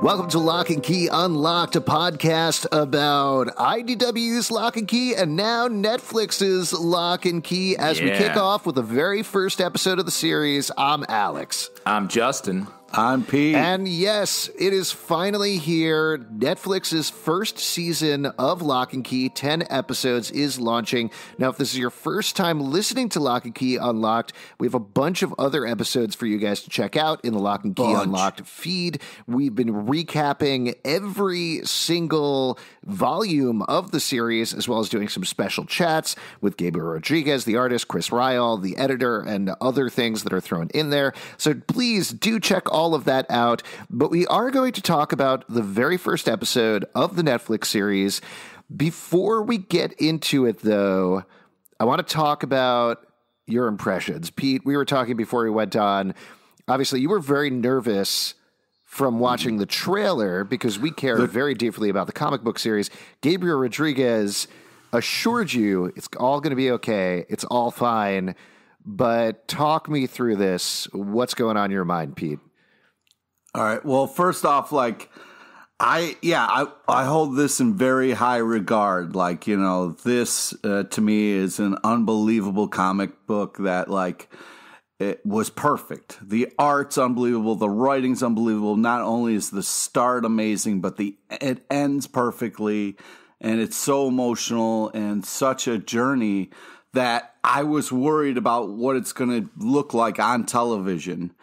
Welcome to Locke Key Unlocked, a podcast about IDW's Locke Key and now Netflix's Locke Key. As we kick off with the very first episode of the series, I'm Alex. I'm Justin. I'm Pete. And yes, it is finally here. Netflix's first season of Locke & Key, 10 episodes, is launching. Now, if this is your first time listening to Locke & Key Unlocked, we have a bunch of other episodes for you guys to check out in the Locke & Key Unlocked feed. We've been recapping every single volume of the series, as well as doing some special chats with Gabriel Rodriguez, the artist, Chris Ryall, the editor, and other things that are thrown in there. So please do check all of that out, but we are going to talk about the very first episode of the Netflix series. Before we get into it, though, I want to talk about your impressions. Pete, we were talking before we went on. Obviously, you were very nervous from watching the trailer because we care very deeply about the comic book series. Gabriel Rodriguez assured you it's all going to be okay. It's all fine. But talk me through this. What's going on in your mind, Pete? All right. Well, first off, I hold this in very high regard. This to me is an unbelievable comic book that it was perfect. The art's unbelievable. The writing's unbelievable. Not only is the start amazing, but it ends perfectly, and it's so emotional and such a journey that I was worried about what it's going to look like on television.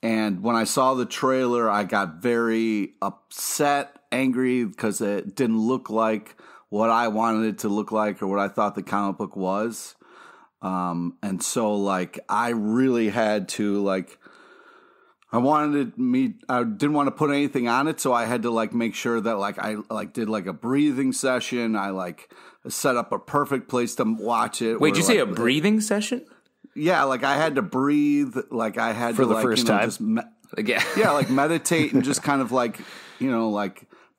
And when I saw the trailer, I got very upset, angry, because it didn't look like what I wanted it to look like or what I thought the comic book was. And so, I really had to, I didn't want to put anything on it, so I had to, make sure that, I did, a breathing session. I, set up a perfect place to watch it. Wait, did you say a breathing session? Yeah, I had to breathe, I had for to, the first time. just meditate and just kind of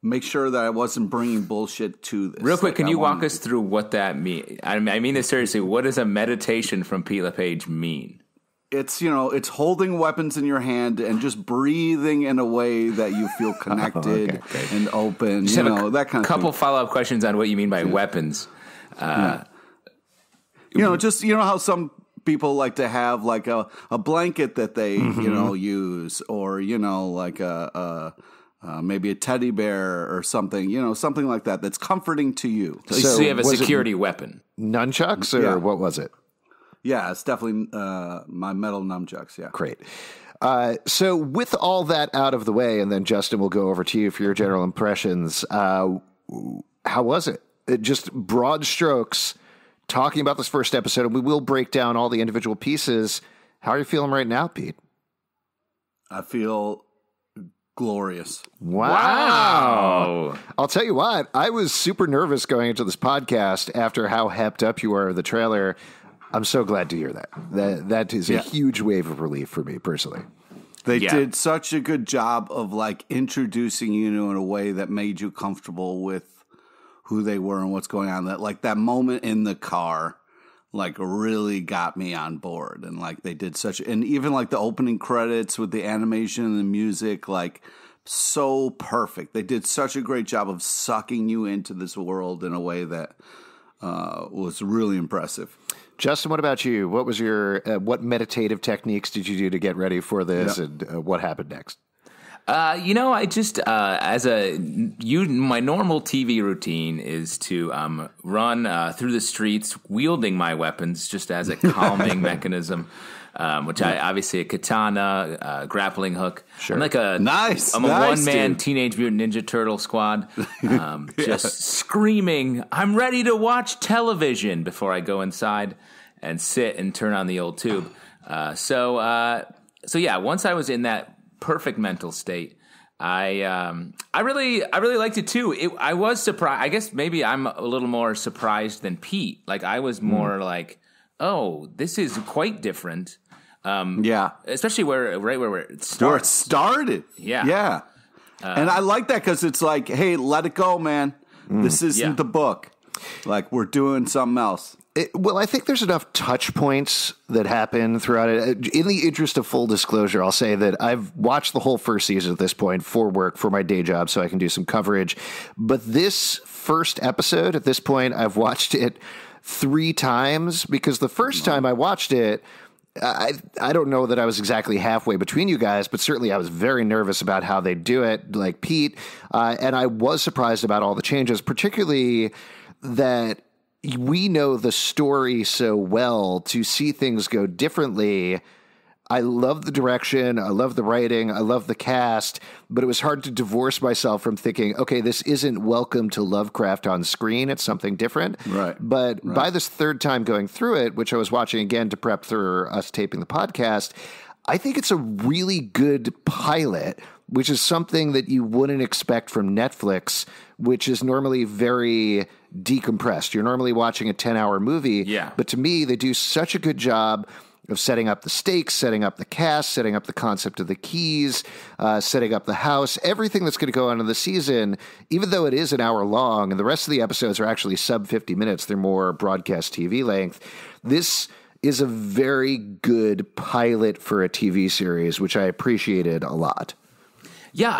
make sure that I wasn't bringing bullshit to this. Real quick, can you walk us through what that means? I mean this seriously. What does a meditation from Pete LePage mean? It's, it's holding weapons in your hand and just breathing in a way that you feel connected and open, Just that kind of thing. Couple follow-up questions on what you mean by weapons. Just, how some people like to have a blanket that they use, or maybe a teddy bear or something, something like that that's comforting to you. So you have a security weapon. Nunchucks, or what was it? Yeah, it's definitely my metal nunchucks. Yeah, great. So with all that out of the way, and then Justin will go over to you for your general impressions. How was it? Just broad strokes. Talking about this first episode, and we will break down all the individual pieces. How are you feeling right now, Pete? I feel glorious. Wow. I'll tell you what, I was super nervous going into this podcast after how hepped up you are of the trailer. I'm so glad to hear that. That is a huge wave of relief for me personally. They did such a good job of introducing you in a way that made you comfortable with who they were and what's going on. That moment in the car, really got me on board. And they did and even the opening credits with the animation and the music, so perfect. They did such a great job of sucking you into this world in a way that was really impressive. Justin, what about you? What was your, what meditative techniques did you do to get ready for this, and what happened next? I just, my normal TV routine is to run through the streets wielding my weapons just as a calming mechanism, which obviously a katana, grappling hook. Sure. I'm a one-man Teenage Mutant Ninja Turtle squad, just screaming, I'm ready to watch television before I go inside and sit and turn on the old tube. So once I was in that perfect mental state, I really liked it too. I was surprised. I guess maybe I'm a little more surprised than Pete. I was more oh, this is quite different. Especially where it starts. Where it started. Yeah. And I like that because it's hey, let it go, man. This isn't the book. Like we're doing something else. Well, I think there's enough touch points that happen throughout it. In the interest of full disclosure, I'll say that I've watched the whole first season at this point for work, for my day job, so I can do some coverage. But this first episode, at this point, I've watched it 3 times because the first time I watched it, I don't know that I was exactly halfway between you guys, but certainly I was very nervous about how they do it, like Pete. And I was surprised about all the changes, particularly that we know the story so well to see things go differently. I love the direction. I love the writing. I love the cast, but it was hard to divorce myself from thinking, okay, this isn't Welcome to Lovecraft on screen. It's something different. Right. But by this third time going through it, which I was watching again to prep for us taping the podcast, I think it's a really good pilot, which is something that you wouldn't expect from Netflix, which is normally very decompressed. You're normally watching a 10-hour movie. Yeah. But to me, they do such a good job of setting up the stakes, setting up the cast, setting up the concept of the keys, setting up the house, everything that's going to go on in the season, even though it is an hour long, and the rest of the episodes are actually sub 50 minutes. They're more broadcast TV length. This is a very good pilot for a TV series, which I appreciated a lot. Yeah,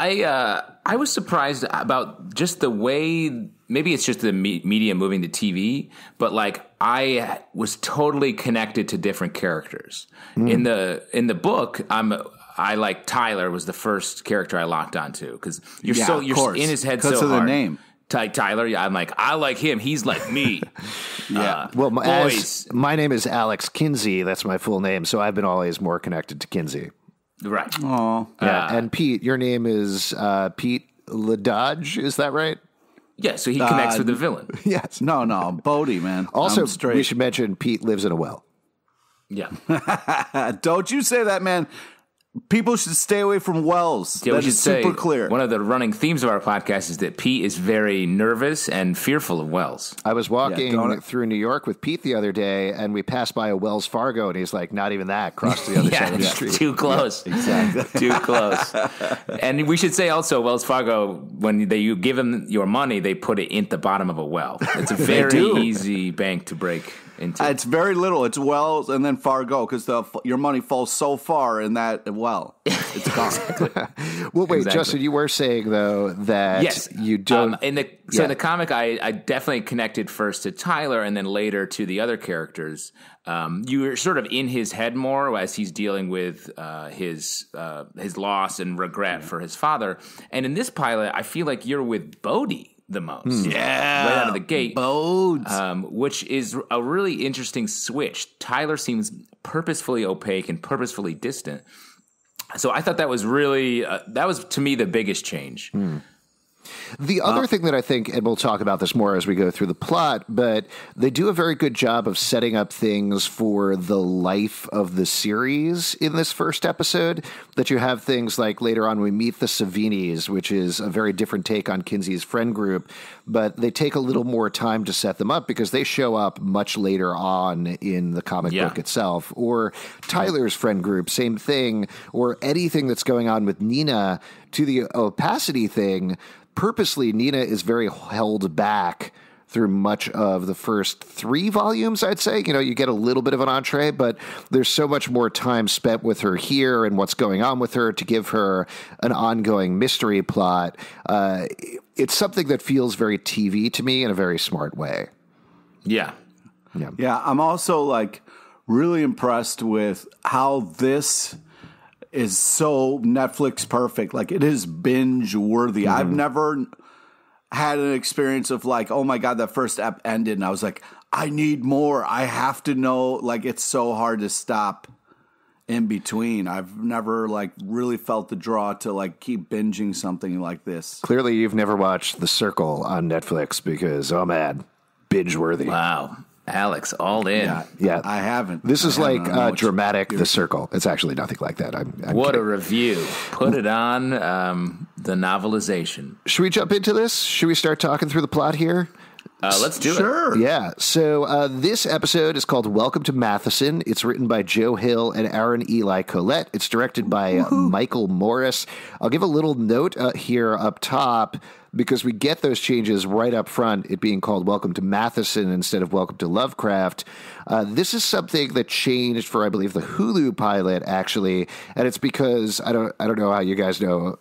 I was surprised about just the way. Maybe it's just the media moving to TV, but like I was totally connected to different characters in the book. I like Tyler was the first character I locked onto because you're in his head so hard. Because of the name. Tyler, I'm like, I like him. He's like me. Yeah. Well, my name is Alex Kinsey. That's my full name. So I've been always more connected to Kinsey. Right. Oh. Yeah. And Pete, your name is Pete Ledodge. Is that right? Yeah. So he connects with the villain. Yes. No. Bodie, man. Also, we should mention Pete lives in a well. Yeah. Don't you say that, man. People should stay away from wells. Yeah, that is super clear. One of the running themes of our podcast is that Pete is very nervous and fearful of wells. I was walking through New York with Pete the other day, and we passed by a Wells Fargo, and he's like, not even that, cross to the other side of the street. Too close. Yeah, exactly. Too close. And we should say also, Wells Fargo, when you give them your money, they put it in the bottom of a well. It's a very easy bank to break into. It's very little. It's Wells and then Fargo because your money falls so far in that well. It's gone. Well, wait, Justin, you were saying, though, that you don't... in the comic, I definitely connected first to Tyler and then later to the other characters. You were sort of in his head more as he's dealing with his loss and regret for his father. And in this pilot, I feel like you're with Bodie the most. Yeah. Right out of the gate. Bodes. Which is a really interesting switch. Tyler seems purposefully opaque and purposefully distant. So I thought that was really, that was to me the biggest change. The other thing that I think, and we'll talk about this more as we go through the plot, but they do a very good job of setting up things for the life of the series in this first episode, that you have things like later on we meet the Savinis, which is a very different take on Kinsey's friend group, but they take a little more time to set them up because they show up much later on in the comic book itself. Or Tyler's friend group, same thing, or anything that's going on with Nina to the opacity thing. Purposely, Nina is very held back through much of the first 3 volumes, I'd say. You know, you get a little bit of an entree, but there's so much more time spent with her here and what's going on with her to give her an ongoing mystery plot. It's something that feels very TV to me in a very smart way. Yeah. Yeah, I'm also like really impressed with how this is so Netflix perfect. Like it is binge worthy. I've never had an experience of like, oh my God, that first ep ended and I was like, I need more. I have to know. Like it's so hard to stop in between. I've never like really felt the draw to like keep binging something like this. Clearly you've never watched The Circle on Netflix because, oh man, binge worthy. Wow. Alex, all in. Yeah. I haven't. This is like dramatic The Circle. It's actually nothing like that. I'm what kidding. A review. Put it on the novelization. Should we jump into this? Should we start talking through the plot here? Let's do it. Sure. Yeah. So this episode is called Welcome to Matheson. It's written by Joe Hill and Aaron Eli Collette. It's directed by Michael Morris. I'll give a little note here up top. because we get those changes right up front, it being called Welcome to Matheson instead of Welcome to Lovecraft. This is something that changed for, I believe, the Hulu pilot, actually, and it's because I don't know how you guys know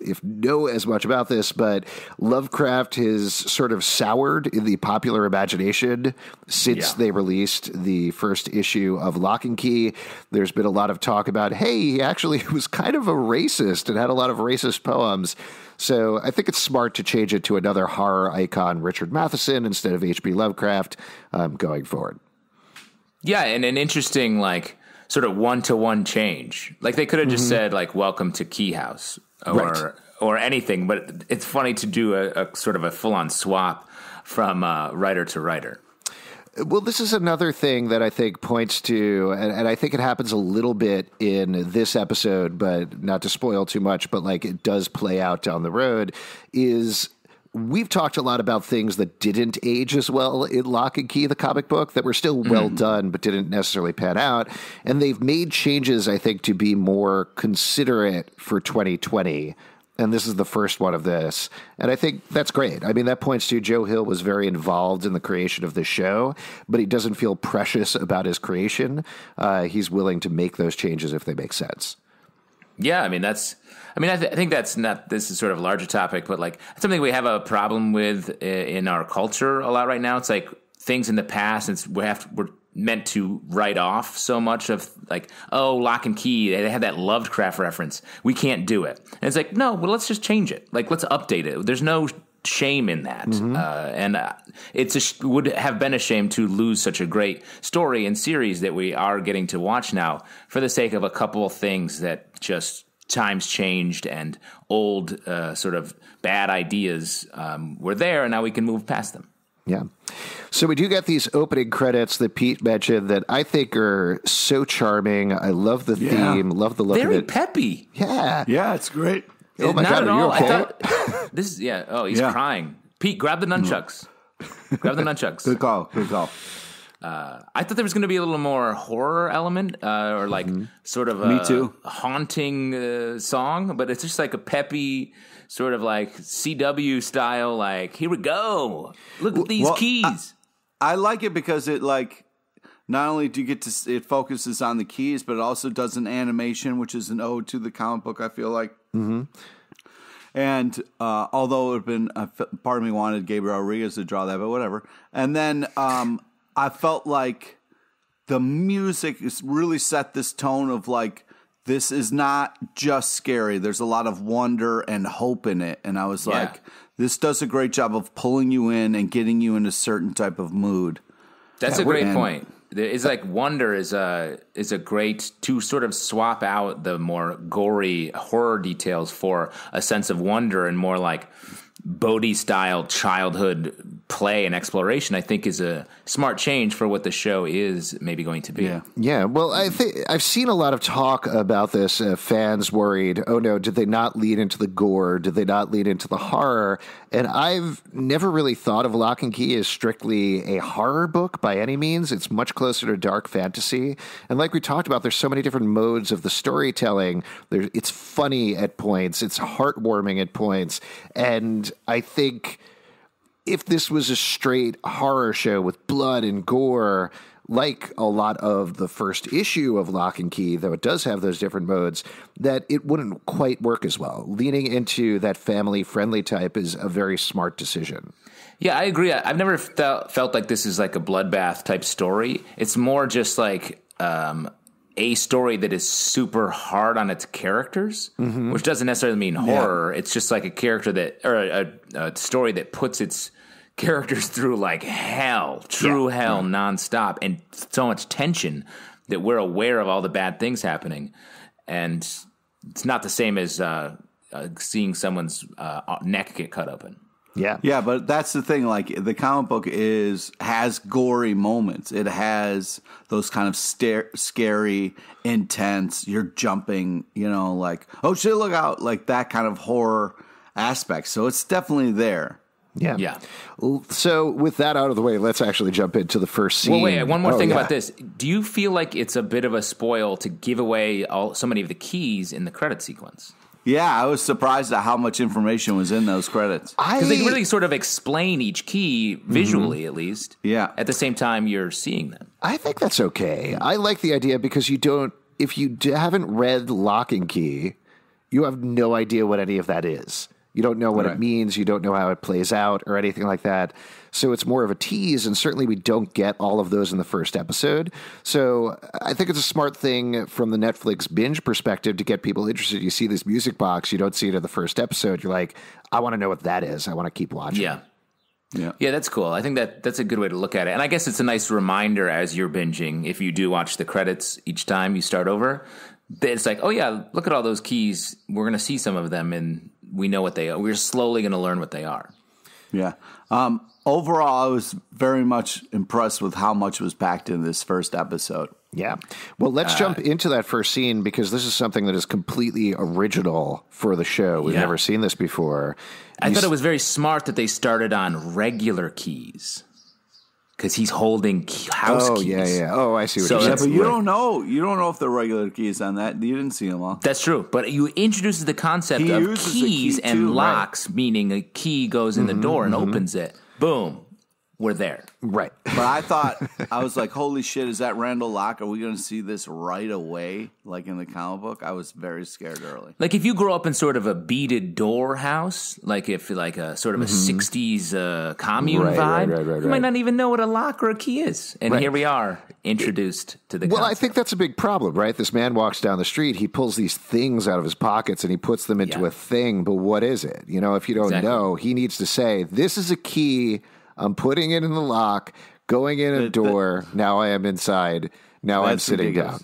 as much about this, but Lovecraft has sort of soured in the popular imagination since they released the first issue of Locke Key. There's been a lot of talk about, hey, he actually was kind of a racist and had a lot of racist poems. So I think it's smart to change it to another horror icon, Richard Matheson, instead of H.P. Lovecraft, going forward. Yeah, and an interesting, like, sort of one-to-one change. Like, they could have just said, like, welcome to Key House or anything, but it's funny to do a sort of a full-on swap from writer to writer. Well, this is another thing that I think points to, and I think it happens a little bit in this episode, but not to spoil too much, but like it does play out down the road, is we've talked a lot about things that didn't age as well in Locke and Key, the comic book, that were still well done, but didn't necessarily pan out. And they've made changes, I think, to be more considerate for 2020. And this is the first one of this. And I think that's great. I mean, that points to Joe Hill was very involved in the creation of the show, but he doesn't feel precious about his creation. He's willing to make those changes if they make sense. Yeah, I mean, I think that's not, this is sort of a larger topic, but like it's something we have a problem with in our culture a lot right now. It's like things in the past, we're meant to write off so much of like, oh, Locke and Key, they had that Lovecraft reference. We can't do it. And it's like, no, well, let's just change it. Like, let's update it. There's no shame in that. It would have been a shame to lose such a great story and series that we are getting to watch now for the sake of a couple of things that just times changed and old sort of bad ideas were there, and now we can move past them. Yeah. So we do get these opening credits that Pete mentioned that I think are so charming. I love the theme, love the look of it. Very peppy. Yeah. Yeah, it's great. Oh my God, are you okay? He's crying. Pete, grab the nunchucks. Grab the nunchucks. Good call. I thought there was going to be a little more horror element or like sort of a haunting song, but it's just like a peppy sort of like CW style, like, here we go. Look at these keys. I like it because it like not only do you get to, it focuses on the keys, but it also does an animation, which is an ode to the comic book, I feel like. And although it would have been, part of me wanted Gabriel Rodriguez to draw that, but whatever. And then I felt like the music is really set this tone of like, this is not just scary. There's a lot of wonder and hope in it. And I was like, this does a great job of pulling you in and getting you in a certain type of mood. That's a great point. It's like wonder is a great to sort of swap out the more gory horror details for a sense of wonder and more like Bodhi-style childhood play and exploration, I think is a smart change for what the show is maybe going to be. Yeah. Well, I think I've seen a lot of talk about this. Fans worried, oh no, did they not lead into the gore? Did they not lead into the horror? And I've never really thought of Locke and Key as strictly a horror book by any means. It's much closer to dark fantasy. And like we talked about, there's so many different modes of the storytelling. It's funny at points. It's heartwarming at points. And I think if this was a straight horror show with blood and gore, like a lot of the first issue of Locke and Key, though it does have those different modes, that it wouldn't quite work as well. Leaning into that family-friendly type is a very smart decision. Yeah, I agree. I've never felt like this is like a bloodbath type story. It's more just like a story that is super hard on its characters, which doesn't necessarily mean horror. It's just like a character that, or a story that puts its characters through like hell, true hell, nonstop, and so much tension that we're aware of all the bad things happening. And it's not the same as seeing someone's neck get cut open. Yeah, but that's the thing. Like the comic book has gory moments. It has those kind of scary, intense. You're jumping, like, oh shit, look out, like that kind of horror aspect. So it's definitely there. Yeah. So with that out of the way, let's actually jump into the first scene. Well, wait, one more thing about this. Do you feel like it's a bit of a spoil to give away so many of the keys in the credit sequence? Yeah, I was surprised at how much information was in those credits. Because they really sort of explain each key visually, at least. Yeah. At the same time, you're seeing them. I think that's okay. I like the idea because if you haven't read Locke Key, you have no idea what any of that is. You don't know what it means. You don't know how it plays out or anything like that. So it's more of a tease, and certainly we don't get all of those in the first episode. So I think it's a smart thing from the Netflix binge perspective to get people interested. You see this music box, you don't see it in the first episode. You're like, I want to know what that is. I want to keep watching. Yeah, that's cool. I think that's a good way to look at it. And I guess it's a nice reminder as you're binging, if you do watch the credits each time you start over, it's like, oh yeah, look at all those keys. We're going to see some of them, and we know what they are. We're slowly going to learn what they are. Yeah. Overall, I was very much impressed with how much was packed in this first episode. Yeah. Well, let's jump into that first scene because this is something that is completely original for the show. We've never seen this before. I thought it was very smart that they started on regular keys because he's holding house keys. Yeah. Oh, I see what you're saying. Yeah, but you don't know. You don't know if they're regular keys on that. You didn't see them all. That's true. But you introduces the concept of keys and locks, meaning a key goes in the door and opens it. Boom. We're there. Right. But I was like, holy shit, is that Randall Locke? Are we going to see this right away, like in the comic book? I was very scared early. Like if you grow up in sort of a beaded door house, like if like a sort of a 60s commune vibe, you might not even know what a lock or a key is. And here we are, introduced to the concept. Well, I think that's a big problem, right? This man walks down the street, he pulls these things out of his pockets and he puts them into a thing, but what is it? You know, if you don't know, he needs to say, this is a key, I'm putting it in the lock, going in a door. Now I am inside. Now I'm sitting down.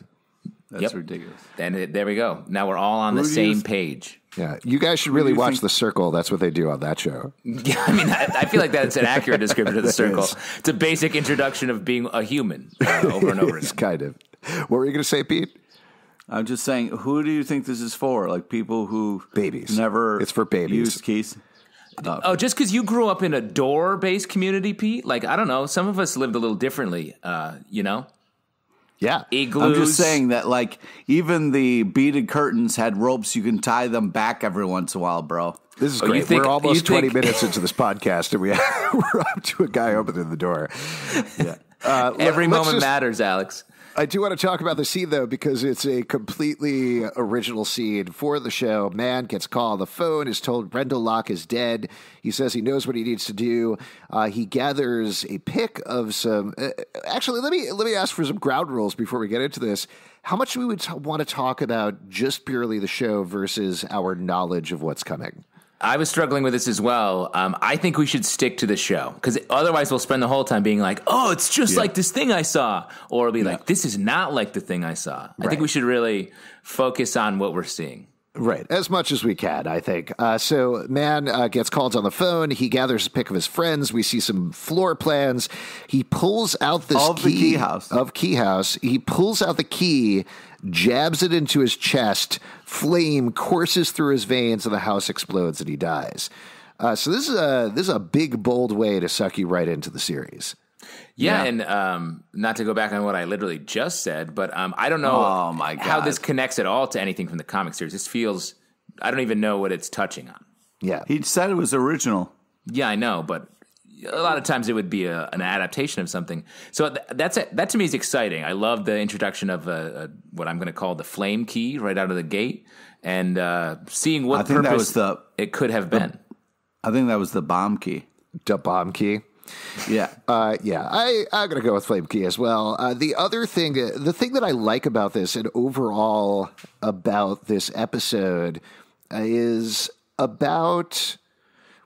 That's ridiculous. And there we go. Now we're all on the same page. Yeah, you guys should really watch The Circle. That's what they do on that show. Yeah, I mean, I feel like that's an accurate description of The Circle. It's a basic introduction of being a human over and over again. Kind of. What were you going to say, Pete? I'm just saying, who do you think this is for? Like people who babies never it's for babies. Used keys? Oh, just because you grew up in a door-based community, Pete? Like, I don't know. Some of us lived a little differently, you know? Yeah. Igloos. I'm just saying that, like, even the beaded curtains had ropes. You can tie them back every once in a while, bro. This is great. We're almost 20 minutes into this podcast, and we're up to a guy opening the door. Yeah. Every moment matters, Alex. I do want to talk about the scene, though, because it's a completely original scene for the show. Man gets called on the phone, is told Randall Locke is dead. He says he knows what he needs to do. He gathers a pick of some... actually, let me ask for some ground rules before we get into this. How much do we would want to talk about just purely the show versus our knowledge of what's coming? I was struggling with this as well. I think we should stick to the show because otherwise we'll spend the whole time being like, oh, it's just like this thing I saw. Or it'll be like, this is not like the thing I saw. I think we should really focus on what we're seeing. Right. As much as we can, I think. So man gets called on the phone. He gathers a pick of his friends. We see some floor plans. He pulls out this key of Key House. He pulls out the key, jabs it into his chest. Flame courses through his veins, and the house explodes, and he dies. So this is a big, bold way to suck you right into the series. Yeah, and not to go back on what I literally just said, but I don't know how this connects at all to anything from the comic series. This feels, I don't even know what it's touching on. Yeah. He said it was original. Yeah, I know, but a lot of times it would be an adaptation of something. So that to me is exciting. I love the introduction of what I'm going to call the flame key right out of the gate, and seeing what purpose it could have been. I think that was the bomb key. The bomb key? Yeah. I'm going to go with flame key as well. The thing that I like about this and overall about this episode is about...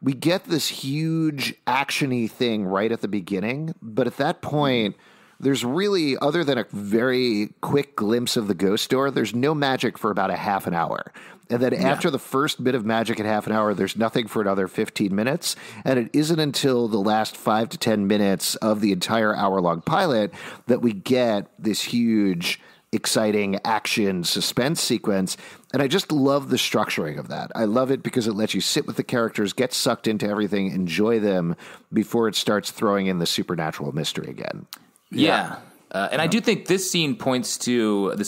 we get this huge action-y thing right at the beginning, but at that point, there's really, other than a very quick glimpse of the ghost door, there's no magic for about a half an hour. And then after the first bit of magic at half an hour, there's nothing for another 15 minutes. And it isn't until the last 5 to 10 minutes of the entire hour-long pilot that we get this huge, exciting action suspense sequence. And I just love the structuring of that. I love it because it lets you sit with the characters, get sucked into everything, enjoy them before it starts throwing in the supernatural mystery again. Yeah. And I do think this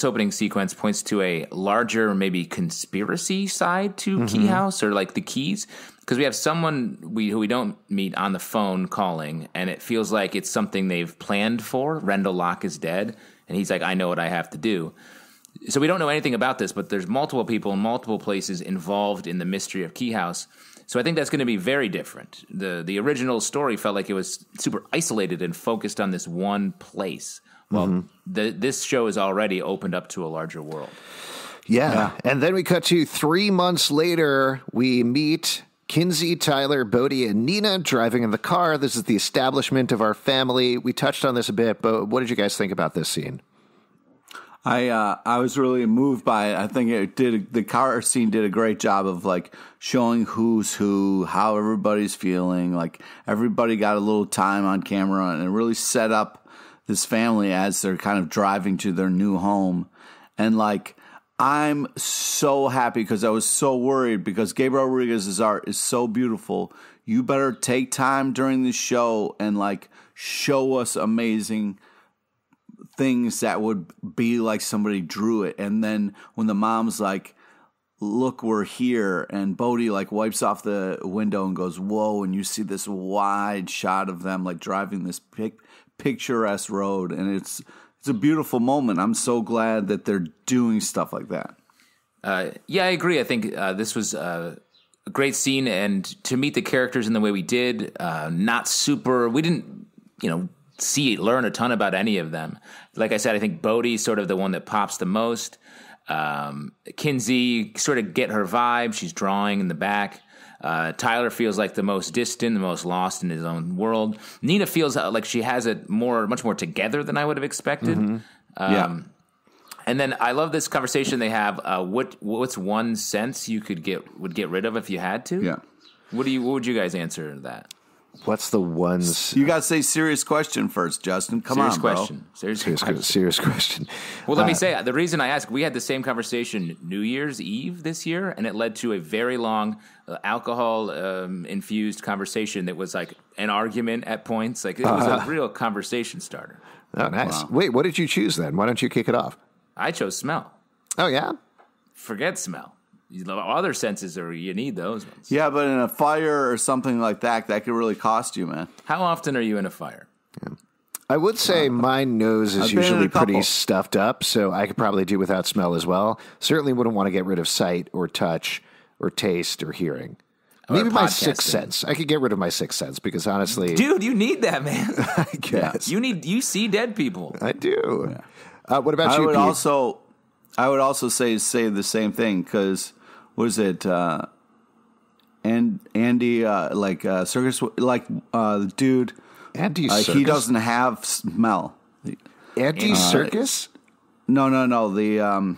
opening sequence points to a larger, maybe conspiracy side to Key House, or like the Keys, because we have someone who we don't meet on the phone calling, and it feels like it's something they've planned for. Rendell Locke is dead, and he's like, I know what I have to do. So we don't know anything about this, but there's multiple people in multiple places involved in the mystery of Key House. So I think that's going to be very different. The original story felt like it was super isolated and focused on this one place. Well, this show is already opened up to a larger world. Yeah. And then we cut to 3 months later. We meet Kinsey, Tyler, Bodhi, and Nina driving in the car. This is the establishment of our family. We touched on this a bit, but what did you guys think about this scene? I was really moved by it. I think the car scene did a great job of like showing who's who, how everybody's feeling. Like everybody got a little time on camera, and it really set up this family as they're kind of driving to their new home. And like, I'm so happy because I was so worried because Gabriel Rodriguez's art is so beautiful. You better take time during the show and like show us amazing things that would be like somebody drew it. And then when the mom's like, look, we're here, and Bodhi like wipes off the window and goes, whoa, and you see this wide shot of them like driving this picturesque road, and it's a beautiful moment. I'm so glad that they're doing stuff like that. Yeah, I agree. I think this was a great scene, and to meet the characters in the way we did, we didn't, learn a ton about any of them. Like I said, I think Bodhi's sort of the one that pops the most. Kinsey, sort of get her vibe. She's drawing in the back. Tyler feels like the most distant, the most lost in his own world. Nina feels like she has it much more together than I would have expected. And then I love this conversation they have. What's one sense you would get rid of if you had to? Yeah. What would you guys answer to that? What's the ones? You got to say serious question first, Justin. Come on, bro. Serious question. Well, let me say, the reason I ask, we had the same conversation New Year's Eve this year, and it led to a very long alcohol-infused conversation that was like an argument at points. Like, it was a real conversation starter. Oh, nice. Wow. Wait, what did you choose then? Why don't you kick it off? I chose smell. Oh, yeah? Forget smell. Other senses, you need those ones. Yeah, but in a fire or something like that could really cost you, man. How often are you in a fire? Yeah. I would say my nose is usually pretty stuffed up, so I could probably do without smell as well. Certainly wouldn't want to get rid of sight or touch or taste or hearing. Maybe my sixth sense. I could get rid of my sixth sense because honestly... Dude, you need that, man. I guess. You see dead people. I do. Yeah. What about you, Pete? I would also say the same thing because... Was it Andy Circus? The dude. Andy Circus? He doesn't have smell. Andy Circus? No. The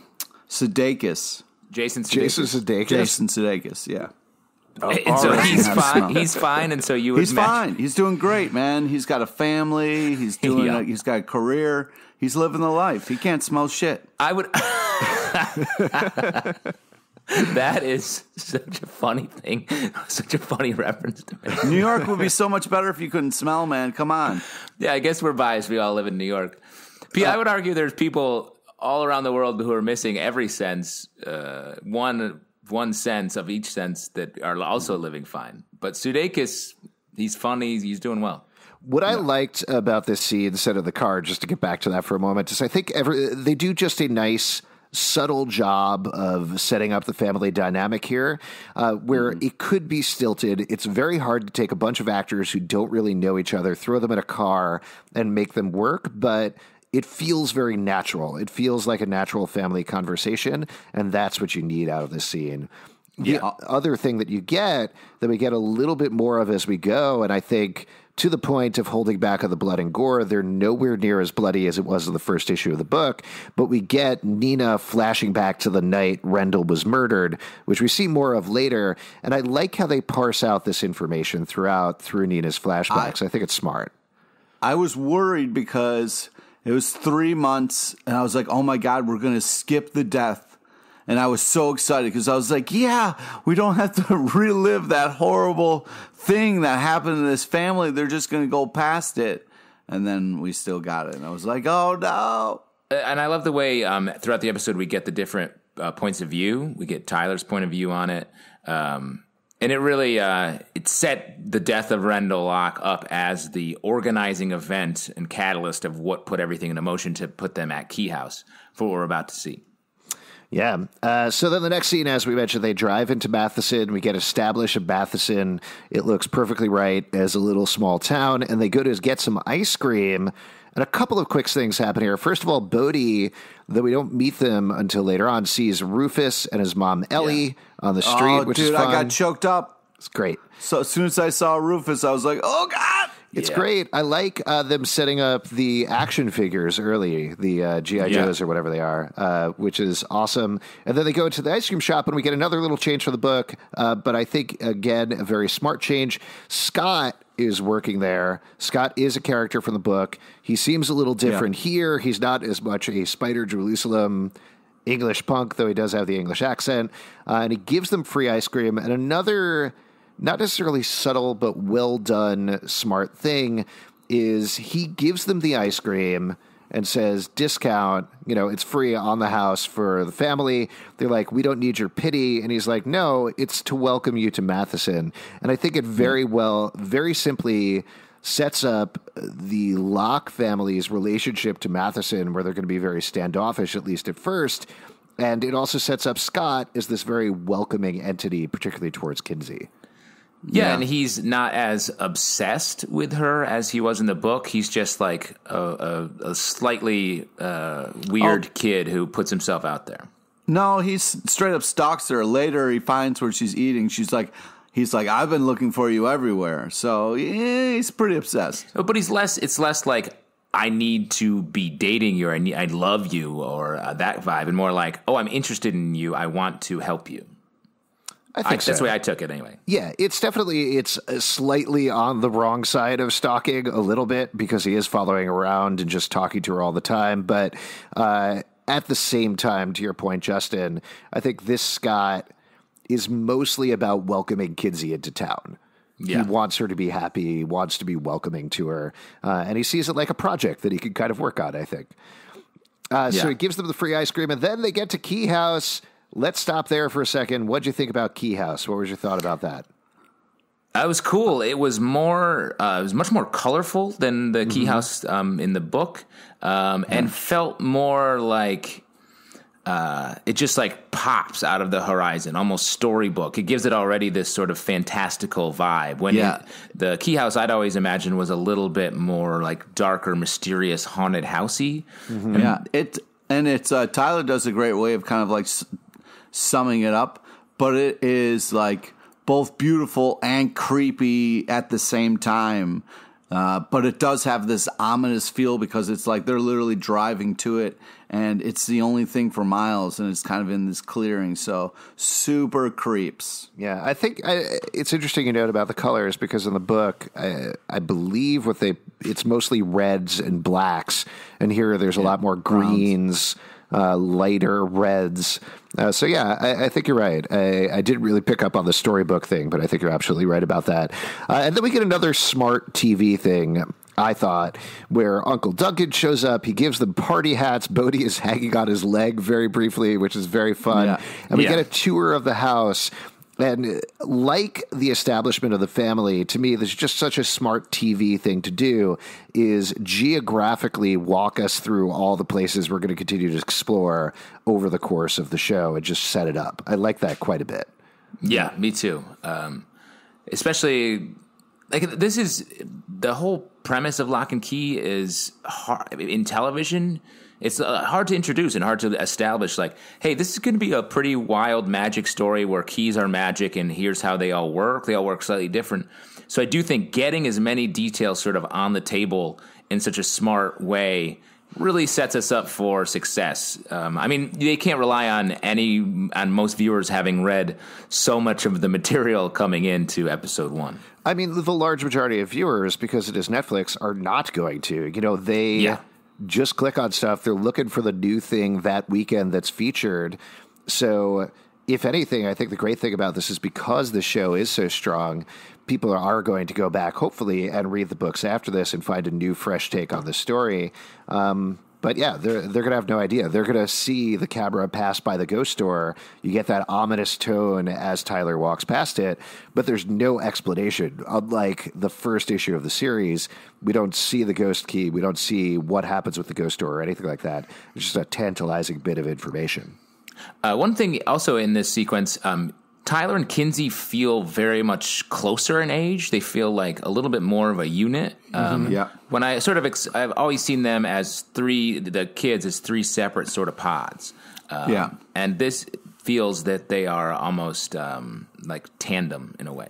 Sudeikis. Jason Sudeikis. Jason Sudeikis. Yeah. And so he's fine. He's fine, and so you would. He's fine. He's doing great, man. He's got a family. He's doing. He's got a career. He's living the life. He can't smell shit. I would. That is such a funny thing, such a funny reference to me. New York would be so much better if you couldn't smell, man. Come on. Yeah, I guess we're biased. We all live in New York. Pete, I would argue there's people all around the world who are missing every sense, one sense of each sense that are also living fine. But Sudeikis, he's funny. He's doing well. What I liked about this scene, instead of the car, just to get back to that for a moment, is I think they do just a nice... subtle job of setting up the family dynamic here, where it could be stilted. It's very hard to take a bunch of actors who don't really know each other, throw them in a car, and make them work, but it feels very natural. It feels like a natural family conversation, and that's what you need out of this scene. The other thing that we get a little bit more of as we go, and I think to the point of holding back on the blood and gore, they're nowhere near as bloody as it was in the first issue of the book, but we get Nina flashing back to the night Rendell was murdered, which we see more of later, and I like how they parse out this information through Nina's flashbacks. I think it's smart. I was worried because it was 3 months, and I was like, oh my God, we're going to skip the death. And I was so excited because I was like, yeah, we don't have to relive that horrible thing that happened in this family. They're just going to go past it. and then we still got it. And I was like, oh, no. And I love the way throughout the episode we get the different points of view. We get Tyler's point of view on it. And it really it set the death of Rendell Locke up as the organizing event and catalyst of what put everything into motion to put them at Key House for what we're about to see. Yeah. So then the next scene, as we mentioned, they drive into Matheson. We get established at Matheson. It looks perfectly right as a little small town. And they go to get some ice cream. And a couple of quick things happen here. First of all, Bodhi, though we don't meet them until later on, sees Rufus and his mom, Ellie, on the street, which is fun. I got choked up. It's great. So as soon as I saw Rufus, I was like, oh, God. It's great. I like them setting up the action figures early, the G.I. Joes or whatever they are, which is awesome. And then they go into the ice cream shop, and we get another little change for the book. But I think, again, a very smart change. Scott is working there. Scott is a character from the book. He seems a little different here. He's not as much a Spider Jerusalem English punk, though he does have the English accent. And he gives them free ice cream. And another, not necessarily subtle, but well done, smart thing is he gives them the ice cream and says, discount, it's free on the house for the family. They're like, we don't need your pity. And he's like, no, it's to welcome you to Matheson. And I think it very simply sets up the Locke family's relationship to Matheson, where they're going to be very standoffish, at least at first. And it also sets up Scott as this very welcoming entity, particularly towards Kinsey. Yeah, and he's not as obsessed with her as he was in the book. He's just like a slightly weird kid who puts himself out there. No, he's straight up stalks her. Later, he finds where she's eating. He's like, I've been looking for you everywhere. So yeah, he's pretty obsessed. But it's less like, I need to be dating you, or I love you, or that vibe, and more like, oh, I'm interested in you. I want to help you. I think that's the way I took it anyway. Yeah, it's slightly on the wrong side of stalking a little bit, because he is following around and just talking to her all the time. But at the same time, to your point, Justin, I think this Scott is mostly about welcoming Kinsey into town. Yeah. He wants her to be happy. He wants to be welcoming to her. And he sees it like a project that he can kind of work on, I think. So he gives them the free ice cream, and then they get to Key House. Let's stop there for a second. What'd you think about Key House? What was your thought about that? It was cool. It was more. It was much more colorful than the Key House in the book, and felt more like it just like pops out of the horizon, almost storybook. It gives it already this sort of fantastical vibe. When the Key House, I'd always imagined, was a little bit more like darker, mysterious, haunted housey. Tyler does a great way of kind of like summing it up, but it is like both beautiful and creepy at the same time. But it does have this ominous feel, because it's like they're literally driving to it, and it's the only thing for miles, and it's kind of in this clearing. So super creeps. Yeah, I think it's interesting to note about the colors, because in the book, I believe it's mostly reds and blacks, and here there's a lot more greens, lighter reds. I think you're right. I didn't really pick up on the storybook thing, but I think you're absolutely right about that. And then we get another smart TV thing, I thought, where Uncle Duncan shows up. He gives them party hats. Bodhi is hanging on his leg very briefly, which is very fun. Yeah. And we get a tour of the house. And like the establishment of the family, to me, there's just such a smart TV thing to do, is geographically walk us through all the places we're going to continue to explore over the course of the show and just set it up. I like that quite a bit. Yeah, me too. Especially, like, this is the whole premise of Locke and Key is hard in television. It's hard to introduce and hard to establish, like, hey, this is going to be a pretty wild magic story where keys are magic and here's how they all work. They all work slightly different. So I do think getting as many details sort of on the table in such a smart way really sets us up for success. I mean, they can't rely on most viewers having read so much of the material coming into episode 1. I mean, the large majority of viewers, because it is Netflix, are not going to. They just click on stuff. They're looking for the new thing that weekend that's featured. So if anything, I think the great thing about this is because the show is so strong, people are going to go back, hopefully, and read the books after this and find a new, fresh take on the story. But yeah, they're going to have no idea. They're going to see the camera pass by the ghost door. You get that ominous tone as Tyler walks past it, but there's no explanation. Unlike the first issue of the series, we don't see the ghost key. We don't see what happens with the ghost door or anything like that. It's just a tantalizing bit of information. One thing also in this sequence, Tyler and Kinsey feel very much closer in age. They feel like a little bit more of a unit. When I sort of, I've always seen them as the kids as three separate sort of pods. And this feels that they are almost like tandem in a way.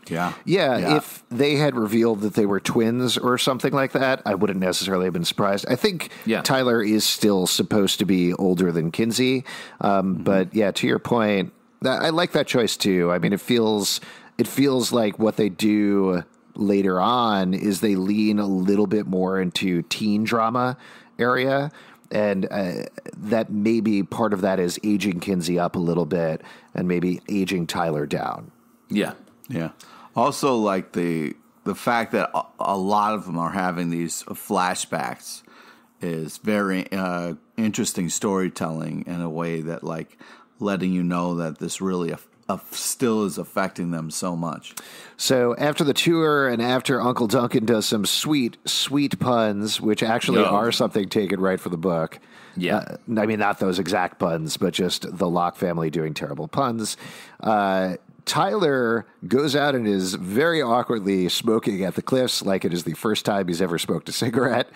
Yeah, if they had revealed that they were twins or something like that, I wouldn't necessarily have been surprised. I think Tyler is still supposed to be older than Kinsey. But yeah, to your point, I like that choice too. I mean, it feels like what they do later on is they lean a little bit more into teen drama area, and that maybe part of that is aging Kinsey up a little bit and maybe aging Tyler down. Yeah. Also, like the fact that a lot of them are having these flashbacks is very interesting storytelling in a way that like letting you know that this really still is affecting them so much. So after the tour and after Uncle Duncan does some sweet, sweet puns, which actually are something taken right from the book. I mean, not those exact puns, but just the Locke family doing terrible puns. Tyler goes out and is very awkwardly smoking at the cliffs like it is the first time he's ever smoked a cigarette.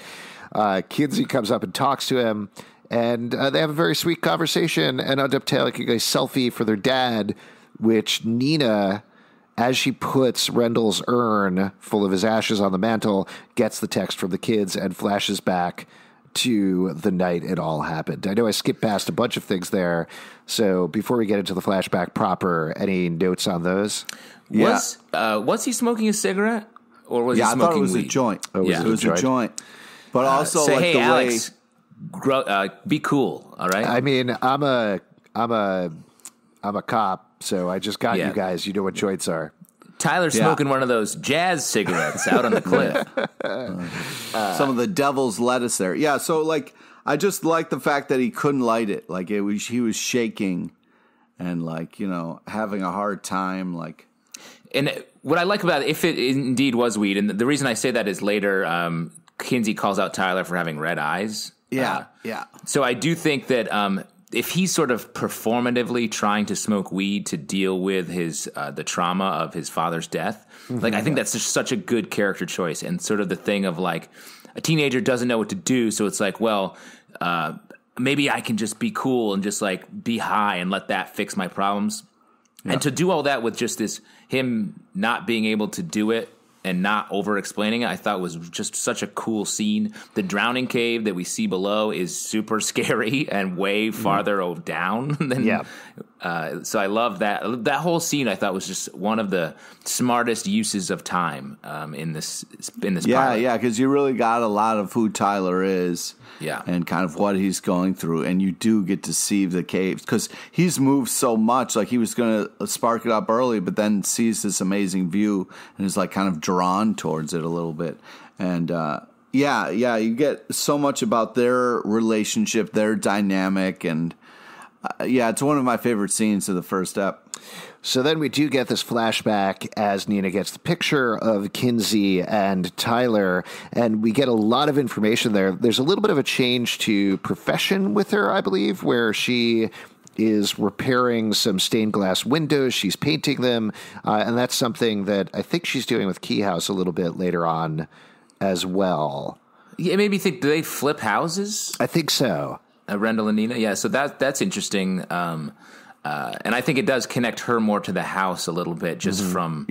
Kinsey comes up and talks to him. And they have a very sweet conversation and end up taking a selfie for their dad, which Nina, as she puts Rendell's urn full of his ashes on the mantle, gets the text from the kids and flashes back to the night it all happened. I know I skipped past a bunch of things there. So before we get into the flashback proper, any notes on those? Was he smoking a cigarette? Or was he smoking I thought it was weed? A joint. Oh, it was a joint. But also, say, like hey, the Alex, way... be cool, all right? I mean, I'm a cop, so I just got you guys. You know what joints are. Tyler's smoking one of those jazz cigarettes out on the cliff. Some of the devil's lettuce there. Yeah, so like I just like the fact that he couldn't light it. Like he was shaking and like, you know, having a hard time. Like, and what I like about it, if it indeed was weed, and the reason I say that is later, Kinsey calls out Tyler for having red eyes. Yeah. So I do think that if he's sort of performatively trying to smoke weed to deal with his the trauma of his father's death, like I think that's just such a good character choice, and sort of the thing of like a teenager doesn't know what to do, so it's like, well, maybe I can just be cool and just like be high and let that fix my problems. Yeah. And to do all that with just him not being able to do it and not over-explaining it, I thought was just such a cool scene. The drowning cave that we see below is super scary and way farther down than. So I love that. That whole scene I thought was just one of the smartest uses of time in this pilot. Yeah, because you really got a lot of who Tyler is. Yeah. And kind of what he's going through. And you do get to see the caves because he's moved so much. Like he was going to spark it up early, but then sees this amazing view and is like kind of drawn towards it a little bit. And you get so much about their relationship, their dynamic. And it's one of my favorite scenes of the first ep. So then we do get this flashback as Nina gets the picture of Kinsey and Tyler, and we get a lot of information there. There's a little bit of a change to profession with her, I believe, where she is repairing some stained glass windows. She's painting them, and that's something that I think she's doing with Key House a little bit later on as well. Yeah, it made me think, do they flip houses? I think so. Rendell and Nina? Yeah, so that's interesting. And I think it does connect her more to the house a little bit, just from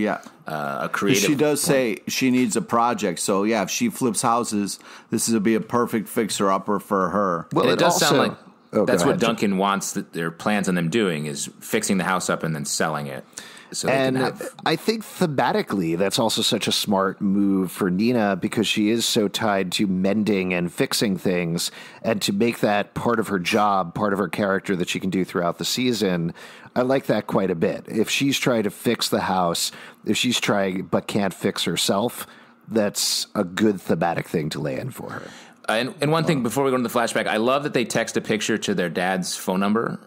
a creative. She does say she needs a project, so if she flips houses, this would be a perfect fixer-upper for her. Well, it does sound like that's what Duncan wants. Their plans on them doing is fixing the house up and then selling it. So they can have... I think thematically, that's also such a smart move for Nina because she is so tied to mending and fixing things, and to make that part of her job, part of her character that she can do throughout the season. I like that quite a bit. If she's trying to fix the house, if she's trying but can't fix herself, that's a good thematic thing to lay in for her. And one thing before we go into the flashback, I love that they text a picture to their dad's phone number,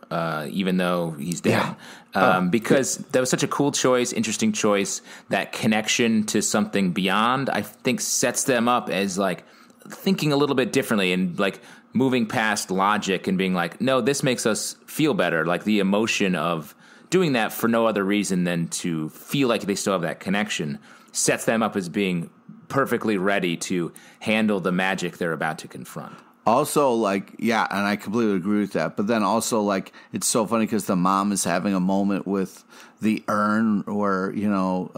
even though he's dead. Because that was such a cool choice, interesting choice. That connection to something beyond, I think, sets them up as like thinking a little bit differently and like moving past logic and being like, no, this makes us feel better. Like the emotion of doing that for no other reason than to feel like they still have that connection sets them up as being perfectly ready to handle the magic they're about to confront. Also, like, yeah, and I completely agree with that. But then also, like, it's so funny because the mom is having a moment with the urn where, you know,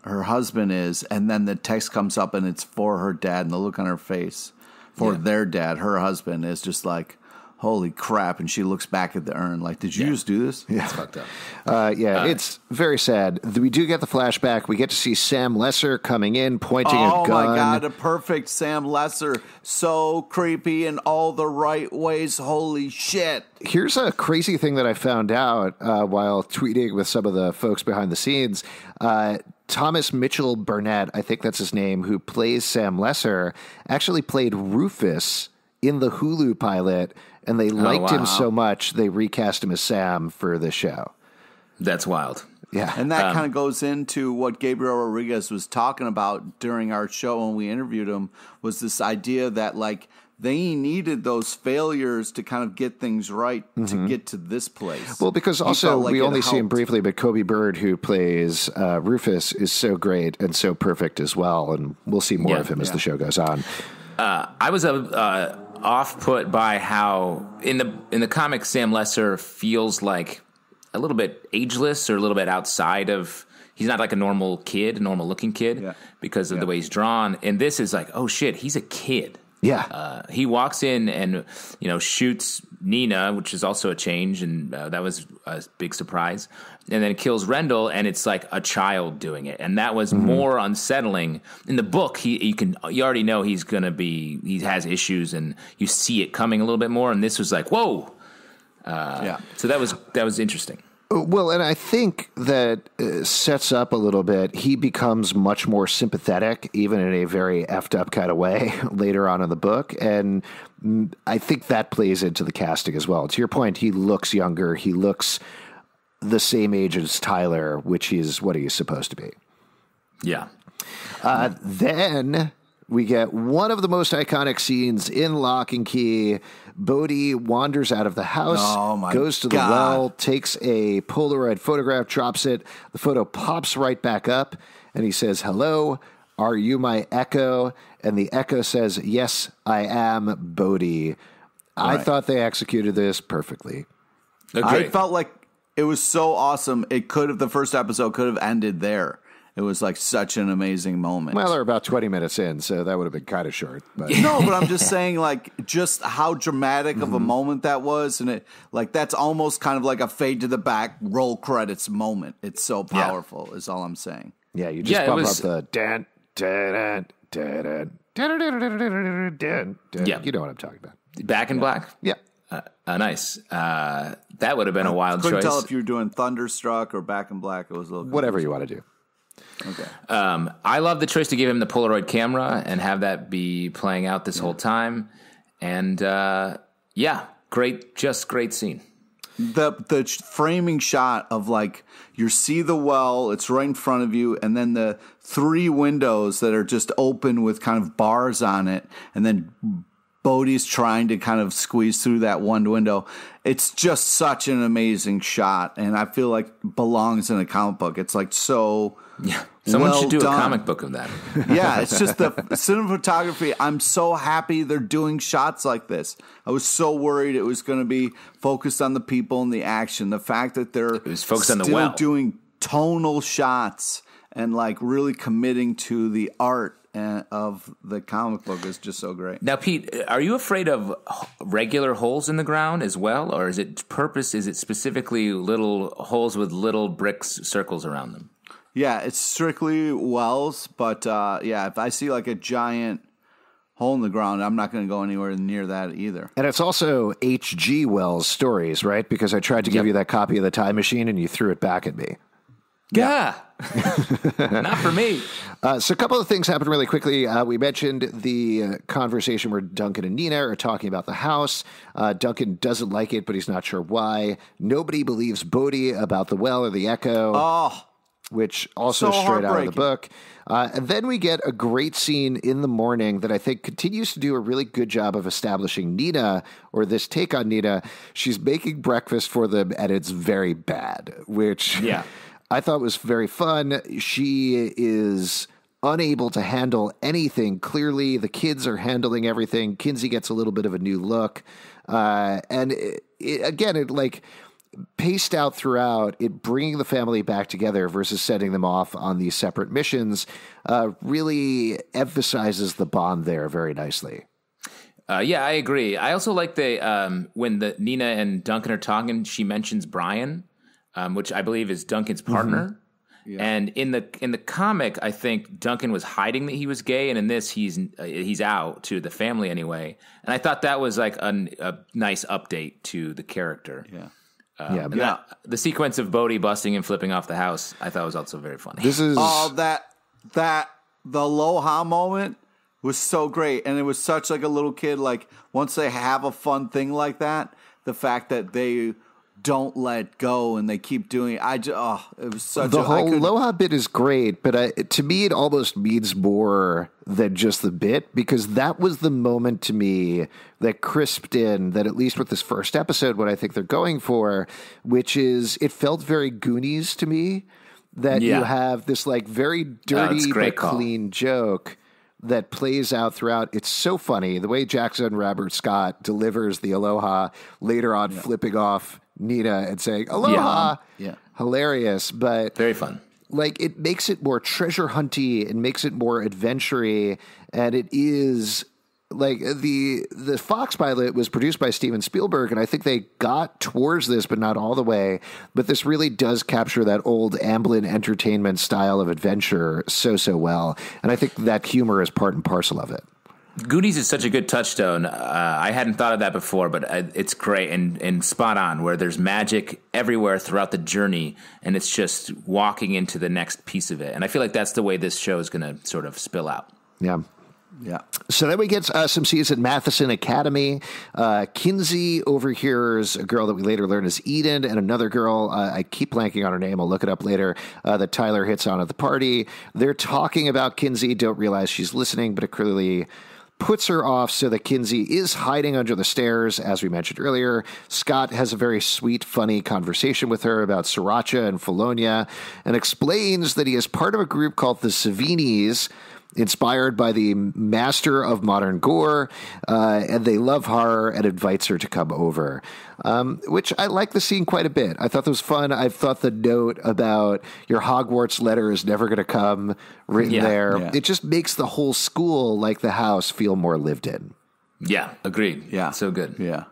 her husband is, and then the text comes up and it's for her dad, and the look on her face for their dad, her husband, is just like, holy crap. And she looks back at the urn like, did you just do this? Yeah. It's fucked up. It's very sad. We do get the flashback. We get to see Sam Lesser coming in, pointing a gun. Oh, my God, a perfect Sam Lesser. So creepy in all the right ways. Holy shit. Here's a crazy thing that I found out while tweeting with some of the folks behind the scenes. Thomas Mitchell Burnett, I think that's his name, who plays Sam Lesser, actually played Rufus in the Hulu pilot, and they liked him so much they recast him as Sam for the show. That's wild. Yeah. And that kind of goes into what Gabriel Rodriguez was talking about during our show when we interviewed him, was this idea that, like, they needed those failures to kind of get things right to get to this place. Well, because also we only see him briefly, but Kobe Bird, who plays Rufus, is so great and so perfect as well, and we'll see more of him as the show goes on. I was off put by how in the comic Sam Lesser feels like a little bit ageless or a little bit outside of. He's not like a normal looking kid because of the way he's drawn. And this is like, oh shit, he's a kid. Yeah. He walks in and, you know, shoots Nina, which is also a change, and that was a big surprise. And then kills Rendell, and it's like a child doing it. And that was more unsettling. In the book, you already know he has issues, and you see it coming a little bit more. And this was like, whoa. So that was interesting. Well, and I think that sets up a little bit. He becomes much more sympathetic, even in a very effed up kind of way, later on in the book. And I think that plays into the casting as well. To your point, he looks younger. He looks the same age as Tyler, which is what he's supposed to be. Yeah. Then we get one of the most iconic scenes in Locke and Key. Bodhi wanders out of the house, goes to the well, takes a Polaroid photograph, drops it. The photo pops right back up, and he says, "Hello, are you my echo?" And the echo says, "Yes, I am Bodhi." I thought they executed this perfectly. Okay. I felt like it was so awesome. The first episode could have ended there. It was like such an amazing moment. Well, they're about 20 minutes in, so that would have been kind of short. But. No, but I'm just saying, like, just how dramatic of a moment that was. And it, like, that's almost kind of like a fade to the back, roll credits moment. It's so powerful, is all I'm saying. Yeah, you just bump up the dan, dan, dan, dan, dan, dan. Yeah. You know what I'm talking about. Back in Black? Yeah. Nice. That would have been a wild choice. Couldn't tell if you were doing Thunderstruck or Back in Black. It was a little whatever you want to do. Okay. I love the choice to give him the Polaroid camera and have that be playing out this whole time. And great scene. The framing shot of, like, you see the well, it's right in front of you, and then the three windows that are just open with kind of bars on it, and then Bodhi's trying to kind of squeeze through that one window. It's just such an amazing shot, and I feel like belongs in a comic book. It's like so someone well should do done. A comic book of that. Yeah, it's just the cinematography. I'm so happy they're doing shots like this. I was so worried it was going to be focused on the people and the action. The fact that they're it was focused on the still well. doing tonal shots and, like, really committing to the art of the comic book is just so great. Now, Pete, are you afraid of regular holes in the ground as well, or is it specifically little holes with little bricks circles around them? Yeah, it's strictly wells, but if I see like a giant hole in the ground, I'm not going to go anywhere near that either. And it's also H.G. Wells' stories, right? Because I tried to give you that copy of The Time Machine and you threw it back at me. Yeah. Not for me. So a couple of things happened really quickly. We mentioned the conversation where Duncan and Nina are talking about the house. Duncan doesn't like it, but he's not sure why. Nobody believes Bodhi about the well or the echo, which also so straight out of the book. And then we get a great scene in the morning that I think continues to do a really good job of establishing Nina, or this take on Nina. She's making breakfast for them, and it's very bad, which I thought was very fun. She is unable to handle anything. Clearly, the kids are handling everything. Kinsey gets a little bit of a new look. And it like paced out throughout, it bringing the family back together versus setting them off on these separate missions really emphasizes the bond there very nicely. I agree. I also like when Nina and Duncan are talking, she mentions Brian, which I believe is Duncan's partner. Mm-hmm. Yeah. And in the comic, I think Duncan was hiding that he was gay, and in this, he's out to the family anyway. And I thought that was like a nice update to the character. Yeah. The sequence of Bodhi busting and flipping off the house, I thought was also very funny. This is the Aloha moment was so great, and it was such like a little kid. Like once they have a fun thing like that, the fact that they don't let go and they keep doing it. It was such the whole Aloha bit is great, but to me it almost means more than just the bit, because that was the moment to me that crisped in that, at least with this first episode, what I think they're going for, which is it felt very Goonies to me, that you have this like very dirty but clean joke that plays out throughout. It's so funny the way Jackson Robert Scott delivers the Aloha later on, flipping off Nina and saying Aloha. Yeah. Hilarious, but very fun. Like it makes it more treasure hunty and makes it more adventure-y, and it is like the Fox pilot was produced by Steven Spielberg, and I think they got towards this, but not all the way. But this really does capture that old Amblin Entertainment style of adventure so well, and I think that humor is part and parcel of it. Goonies is such a good touchstone. I hadn't thought of that before, but it's great and spot on, where there's magic everywhere throughout the journey, and it's just walking into the next piece of it. And I feel like that's the way this show is going to sort of spill out. Yeah. Yeah. So then we get some scenes at Matheson Academy. Kinsey overhears a girl that we later learn is Eden, and another girl, I keep blanking on her name, I'll look it up later, that Tyler hits on at the party. They're talking about Kinsey, don't realize she's listening, but it clearly puts her off, so that Kinsey is hiding under the stairs, as we mentioned earlier. Scott has a very sweet, funny conversation with her about Sriracha and Felonia, and explains that he is part of a group called the Savinis, inspired by the master of modern gore, and they love her and invites her to come over, which I like the scene quite a bit. I thought that was fun. I thought the note about your Hogwarts letter is never going to come written there. Yeah. It just makes the whole school, like the house, feel more lived in. Yeah, agreed. Yeah. So good. Yeah.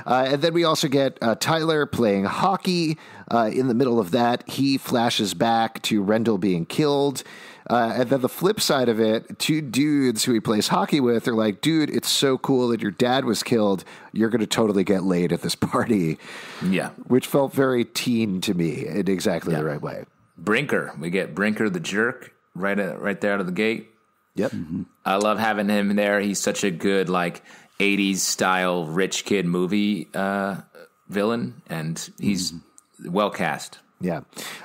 And then we also get Tyler playing hockey. In the middle of that, he flashes back to Rendell being killed. And then the flip side of it, two dudes who he plays hockey with are like, dude, it's so cool that your dad was killed. You're going to totally get laid at this party. Yeah. Which felt very teen to me in exactly the right way. Brinker. We get Brinker the jerk right there out of the gate. Yep. Mm-hmm. I love having him there. He's such a good, like, 80s style rich kid movie villain, and he's well cast. Yeah.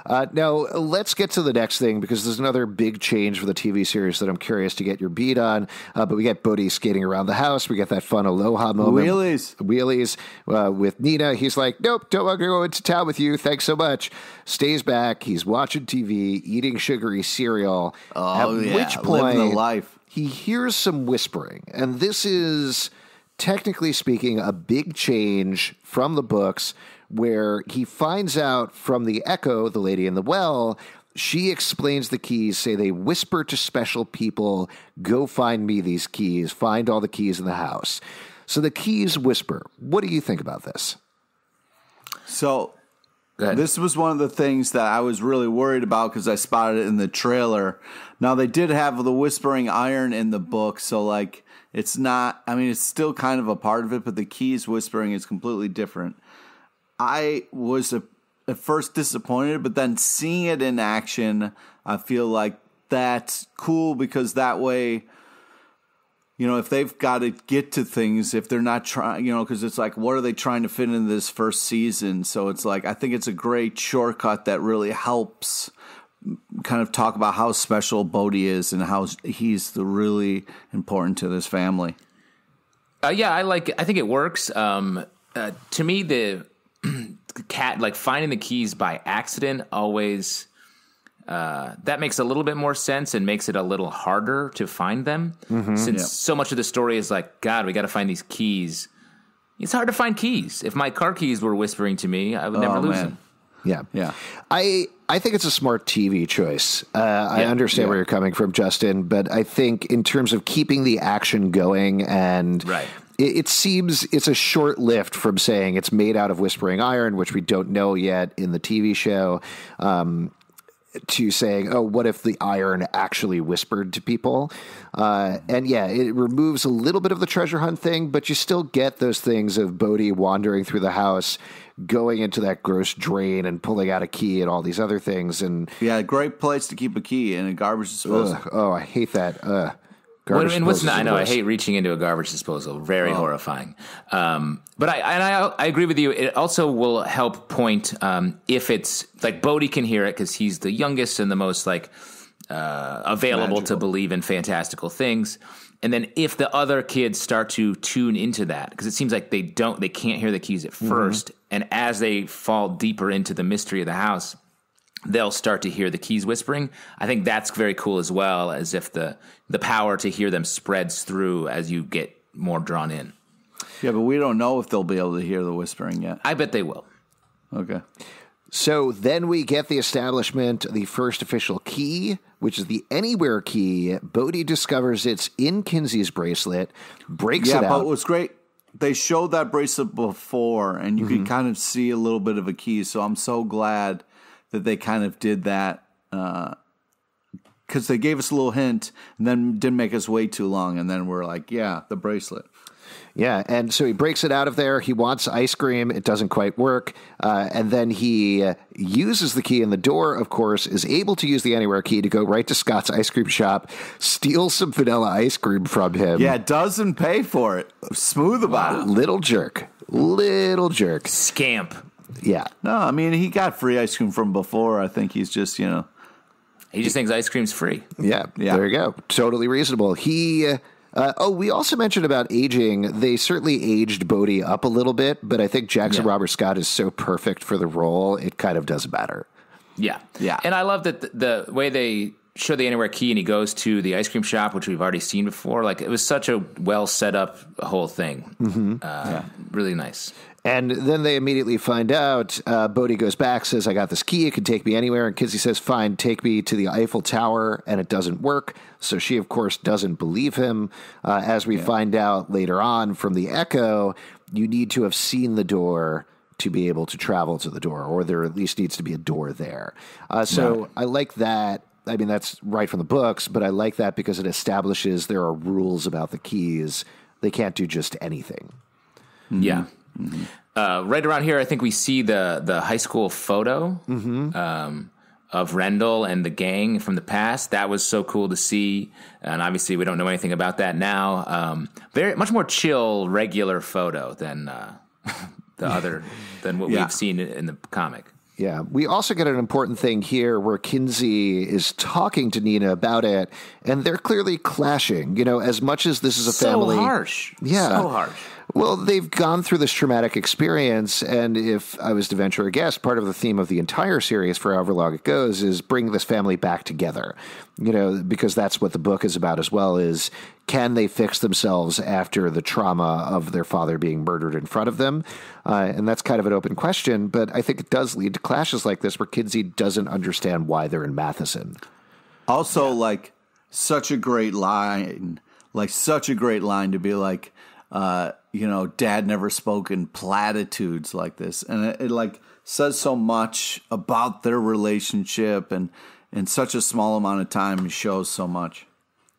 Now, let's get to the next thing, because there's another big change for the TV series that I'm curious to get your beat on. But we get Bodhi skating around the house. We get that fun Aloha moment. Wheelies with Nina. He's like, nope, don't want to go into town with you. Thanks so much. Stays back. He's watching TV, eating sugary cereal. Which point, living the life. He hears some whispering. And this is, technically speaking, a big change from the books, where he finds out from the Echo, the lady in the well, she explains the keys, say they whisper to special people, go find me these keys, find all the keys in the house. So the keys whisper. What do you think about this? So this was one of the things that I was really worried about because I spotted it in the trailer. Now, they did have the whispering iron in the book, so like it's not, I mean, it's still kind of a part of it, but the keys whispering is completely different. I was at first disappointed, but then seeing it in action, I feel like that's cool because that way, you know, if they've got to get to things, if they're not trying, you know, because it's like, what are they trying to fit in this first season? So it's like, I think it's a great shortcut that really helps kind of talk about how special Bodhi is and how he's really important to this family. Yeah, I think it works. To me, the cat, like finding the keys by accident always... that makes a little bit more sense and makes it a little harder to find them since so much of the story is like, God, we got to find these keys. It's hard to find keys. If my car keys were whispering to me, I would never lose them. Yeah. I think it's a smart TV choice. I understand where you're coming from, Justin, but I think in terms of keeping the action going and it seems it's a short lift from saying it's made out of whispering iron, which we don't know yet in the TV show, to saying, oh, what if the iron actually whispered to people? And yeah, it removes a little bit of the treasure hunt thing, but you still get those things of Bodhi wandering through the house, going into that gross drain and pulling out a key and all these other things. And yeah, great place to keep a key in a garbage disposal. Oh, I hate that. I know I hate reaching into a garbage disposal. Very horrifying. But I agree with you. It also will help point if it's like Bodhi can hear it because he's the youngest and the most like available to believe in fantastical things. And then if the other kids start to tune into that, because it seems like they can't hear the keys at first, and as they fall deeper into the mystery of the house, they'll start to hear the keys whispering. I think that's very cool as well, as if the power to hear them spreads through as you get more drawn in. Yeah, but we don't know if they'll be able to hear the whispering yet. I bet they will. Okay. So then we get the establishment of the first official key, which is the Anywhere key. Bodhi discovers it's in Kinsey's bracelet, breaks it out. Yeah, but it was great. They showed that bracelet before, and you could kind of see a little bit of a key, so I'm so glad that they kind of did that because they gave us a little hint and then didn't make us wait too long. And then we're like, yeah, the bracelet. Yeah, and so he breaks it out of there. He wants ice cream. It doesn't quite work. And then he uses the key in the door, of course, is able to use the Anywhere key to go right to Scott's ice cream shop, steal some vanilla ice cream from him. Yeah, doesn't pay for it. Smooth about it. Little jerk. Scamp. Yeah. No, I mean, he got free ice cream from before. I think he's just, you know. He just thinks ice cream's free. Yeah. There you go. Totally reasonable. We also mentioned about aging. They certainly aged Bodhi up a little bit, but I think Jackson Robert Scott is so perfect for the role, it kind of doesn't matter. Yeah. And I love that the way they show the Anywhere key and he goes to the ice cream shop, which we've already seen before. Like, it was such a well set up whole thing. Really nice. And then they immediately find out. Bodhi goes back, says, I got this key. It can take me anywhere. And Kinsey says, fine, take me to the Eiffel Tower. And it doesn't work. So she, of course, doesn't believe him. As we find out later on from the Echo, you need to have seen the door to be able to travel to the door, or there at least needs to be a door there. I like that. I mean, that's right from the books, but I like that because it establishes there are rules about the keys. They can't do just anything. Yeah. Right around here, I think we see the high school photo of Rendell and the gang from the past. That was so cool to see, and obviously we don't know anything about that now. Very much more chill, regular photo than than what we've seen in the comic. Yeah, we also get an important thing here where Kinsey is talking to Nina about it, and they're clearly clashing. You know, as much as this is a family, so harsh, so harsh. Well, they've gone through this traumatic experience, and if I was to venture a guess, part of the theme of the entire series, for however long it goes, is bring this family back together. You know, because that's what the book is about as well, is can they fix themselves after the trauma of their father being murdered in front of them? And that's kind of an open question, but I think it does lead to clashes like this where Kinsey doesn't understand why they're in Matheson. Also, like, such a great line. Like, such a great line to be like, Dad never spoke in platitudes like this. And it like, says so much about their relationship, and in such a small amount of time, it shows so much.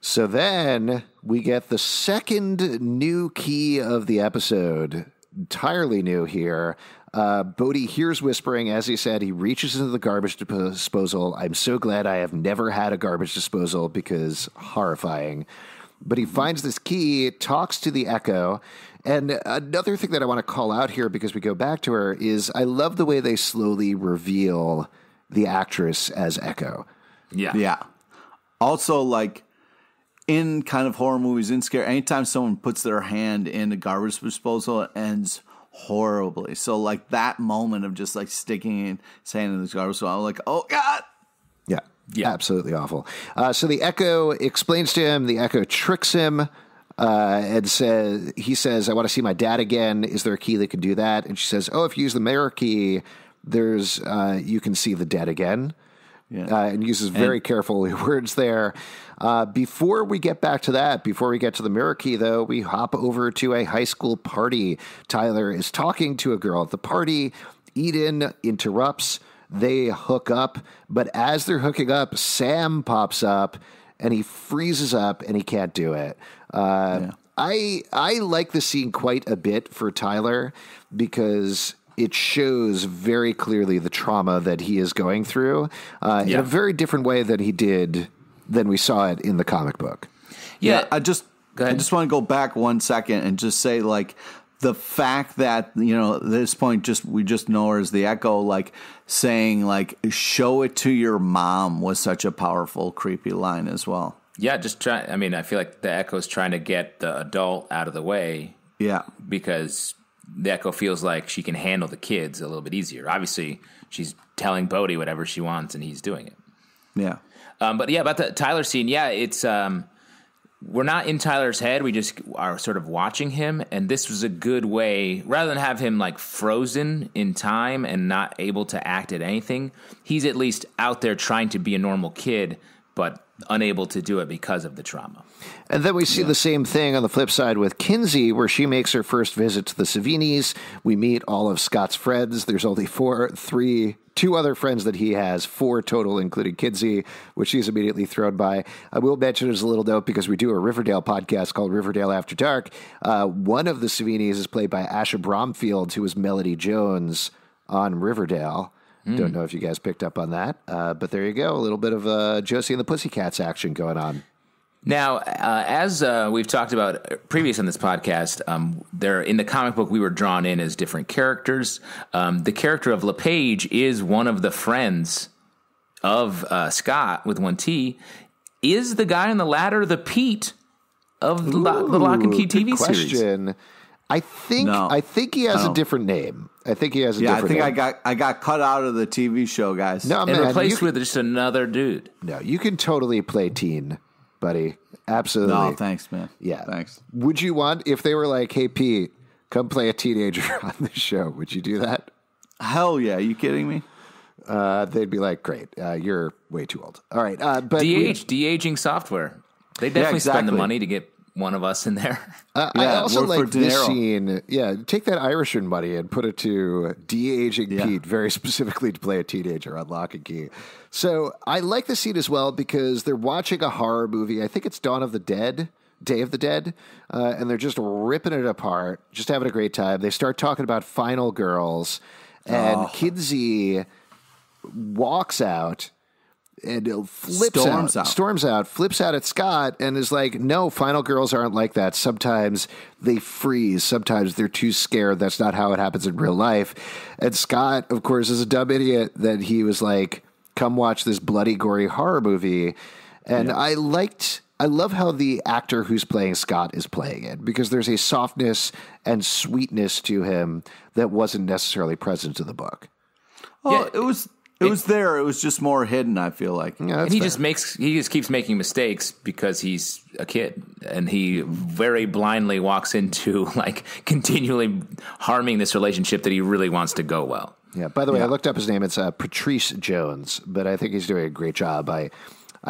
So then we get the second new key of the episode, entirely new here. Bodhi hears whispering. As he said, he reaches into the garbage disposal. I'm so glad I have never had a garbage disposal because horrifying. But he finds this key, talks to the Echo. And another thing that I want to call out here, because we go back to her, is I love the way they slowly reveal the actress as Echo. Yeah. Also, like, in kind of horror movies, in scare, anytime someone puts their hand in a garbage disposal, it ends horribly. So, like, that moment of just, like, sticking his hand in this garbage disposal, I'm like, oh, God. Yeah, absolutely awful. So the Echo explains to him, the Echo tricks him, and he says, I want to see my dad again. Is there a key that can do that? And she says, if you use the mirror key, you can see the dead again. Yeah. And uses very careful words there. Before we get back to that, before we get to the mirror key, though, we hop over to a high school party. Tyler is talking to a girl at the party. Eden interrupts. They hook up. But as they're hooking up, Sam pops up and he freezes up and he can't do it. I like the scene quite a bit for Tyler because it shows very clearly the trauma that he is going through in a very different way than we saw it in the comic book. Yeah, I just want to go back 1 second and just say, like, the fact that, at this point, we just know her as the Echo, like, saying, like, show it to your mom was such a powerful, creepy line as well. Yeah, I feel like the Echo's trying to get the adult out of the way. Yeah. Because the Echo feels like she can handle the kids a little bit easier. Obviously, she's telling Bodhi whatever she wants, and he's doing it. Yeah. But yeah, about the Tyler scene, it's we're not in Tyler's head. We just are sort of watching him, and this was a good way, rather than have him like frozen in time and not able to act at anything, he's at least out there trying to be a normal kid, but unable to do it because of the trauma. And then we see the same thing on the flip side with Kinsey, where she makes her first visit to the Savinis. We meet all of Scott's friends. There's only two other friends that he has, 4 total, including Kinsey, which she's immediately thrown by. I will mention as a little note, because we do a Riverdale podcast called Riverdale After Dark. One of the Savinis is played by Asha Bromfield, who was Melody Jones on Riverdale. Don't know if you guys picked up on that, but there you go. A little bit of Josie and the Pussycats action going on. Now, as we've talked about previous on this podcast, in the comic book, we were drawn in as different characters. The character of LePage is one of the friends of Scott with 1 T. Is the guy on the ladder the Pete of the Locke and Key TV series? I think he has a different name. I think he has a different name. I got cut out of the TV show, guys. No, and replaced with just another dude. No, you can totally play teen, buddy. Absolutely. No, thanks, man. Yeah. Thanks. Would you want, if they were like, hey, Pete, come play a teenager on the show, would you do that? Hell yeah. Are you kidding me? They'd be like, great, you're way too old. All right. But de-aging software. They definitely spend the money to get one of us in there. I also like this scene. Yeah, take that Irishman money and put it to de-aging Pete, very specifically to play a teenager on Locke and Key. So I like the scene as well because they're watching a horror movie. I think it's Day of the Dead, and they're just ripping it apart, just having a great time. They start talking about Final Girls, and Kinsey walks out and storms out, flips out at Scott, and is like, no, Final Girls aren't like that. Sometimes they freeze. Sometimes they're too scared. That's not how it happens in real life. And Scott, of course, is a dumb idiot that he was like, come watch this bloody, gory horror movie. And I love how the actor who's playing Scott is playing it, because there's a softness and sweetness to him that wasn't necessarily present in the book. Oh, it was It was there. It was just more hidden, I feel like. Yeah, and he just keeps making mistakes because he's a kid, and he very blindly walks into like continually harming this relationship that he really wants to go well. Yeah. By the way, I looked up his name. It's Patrice Jones, but I think he's doing a great job. I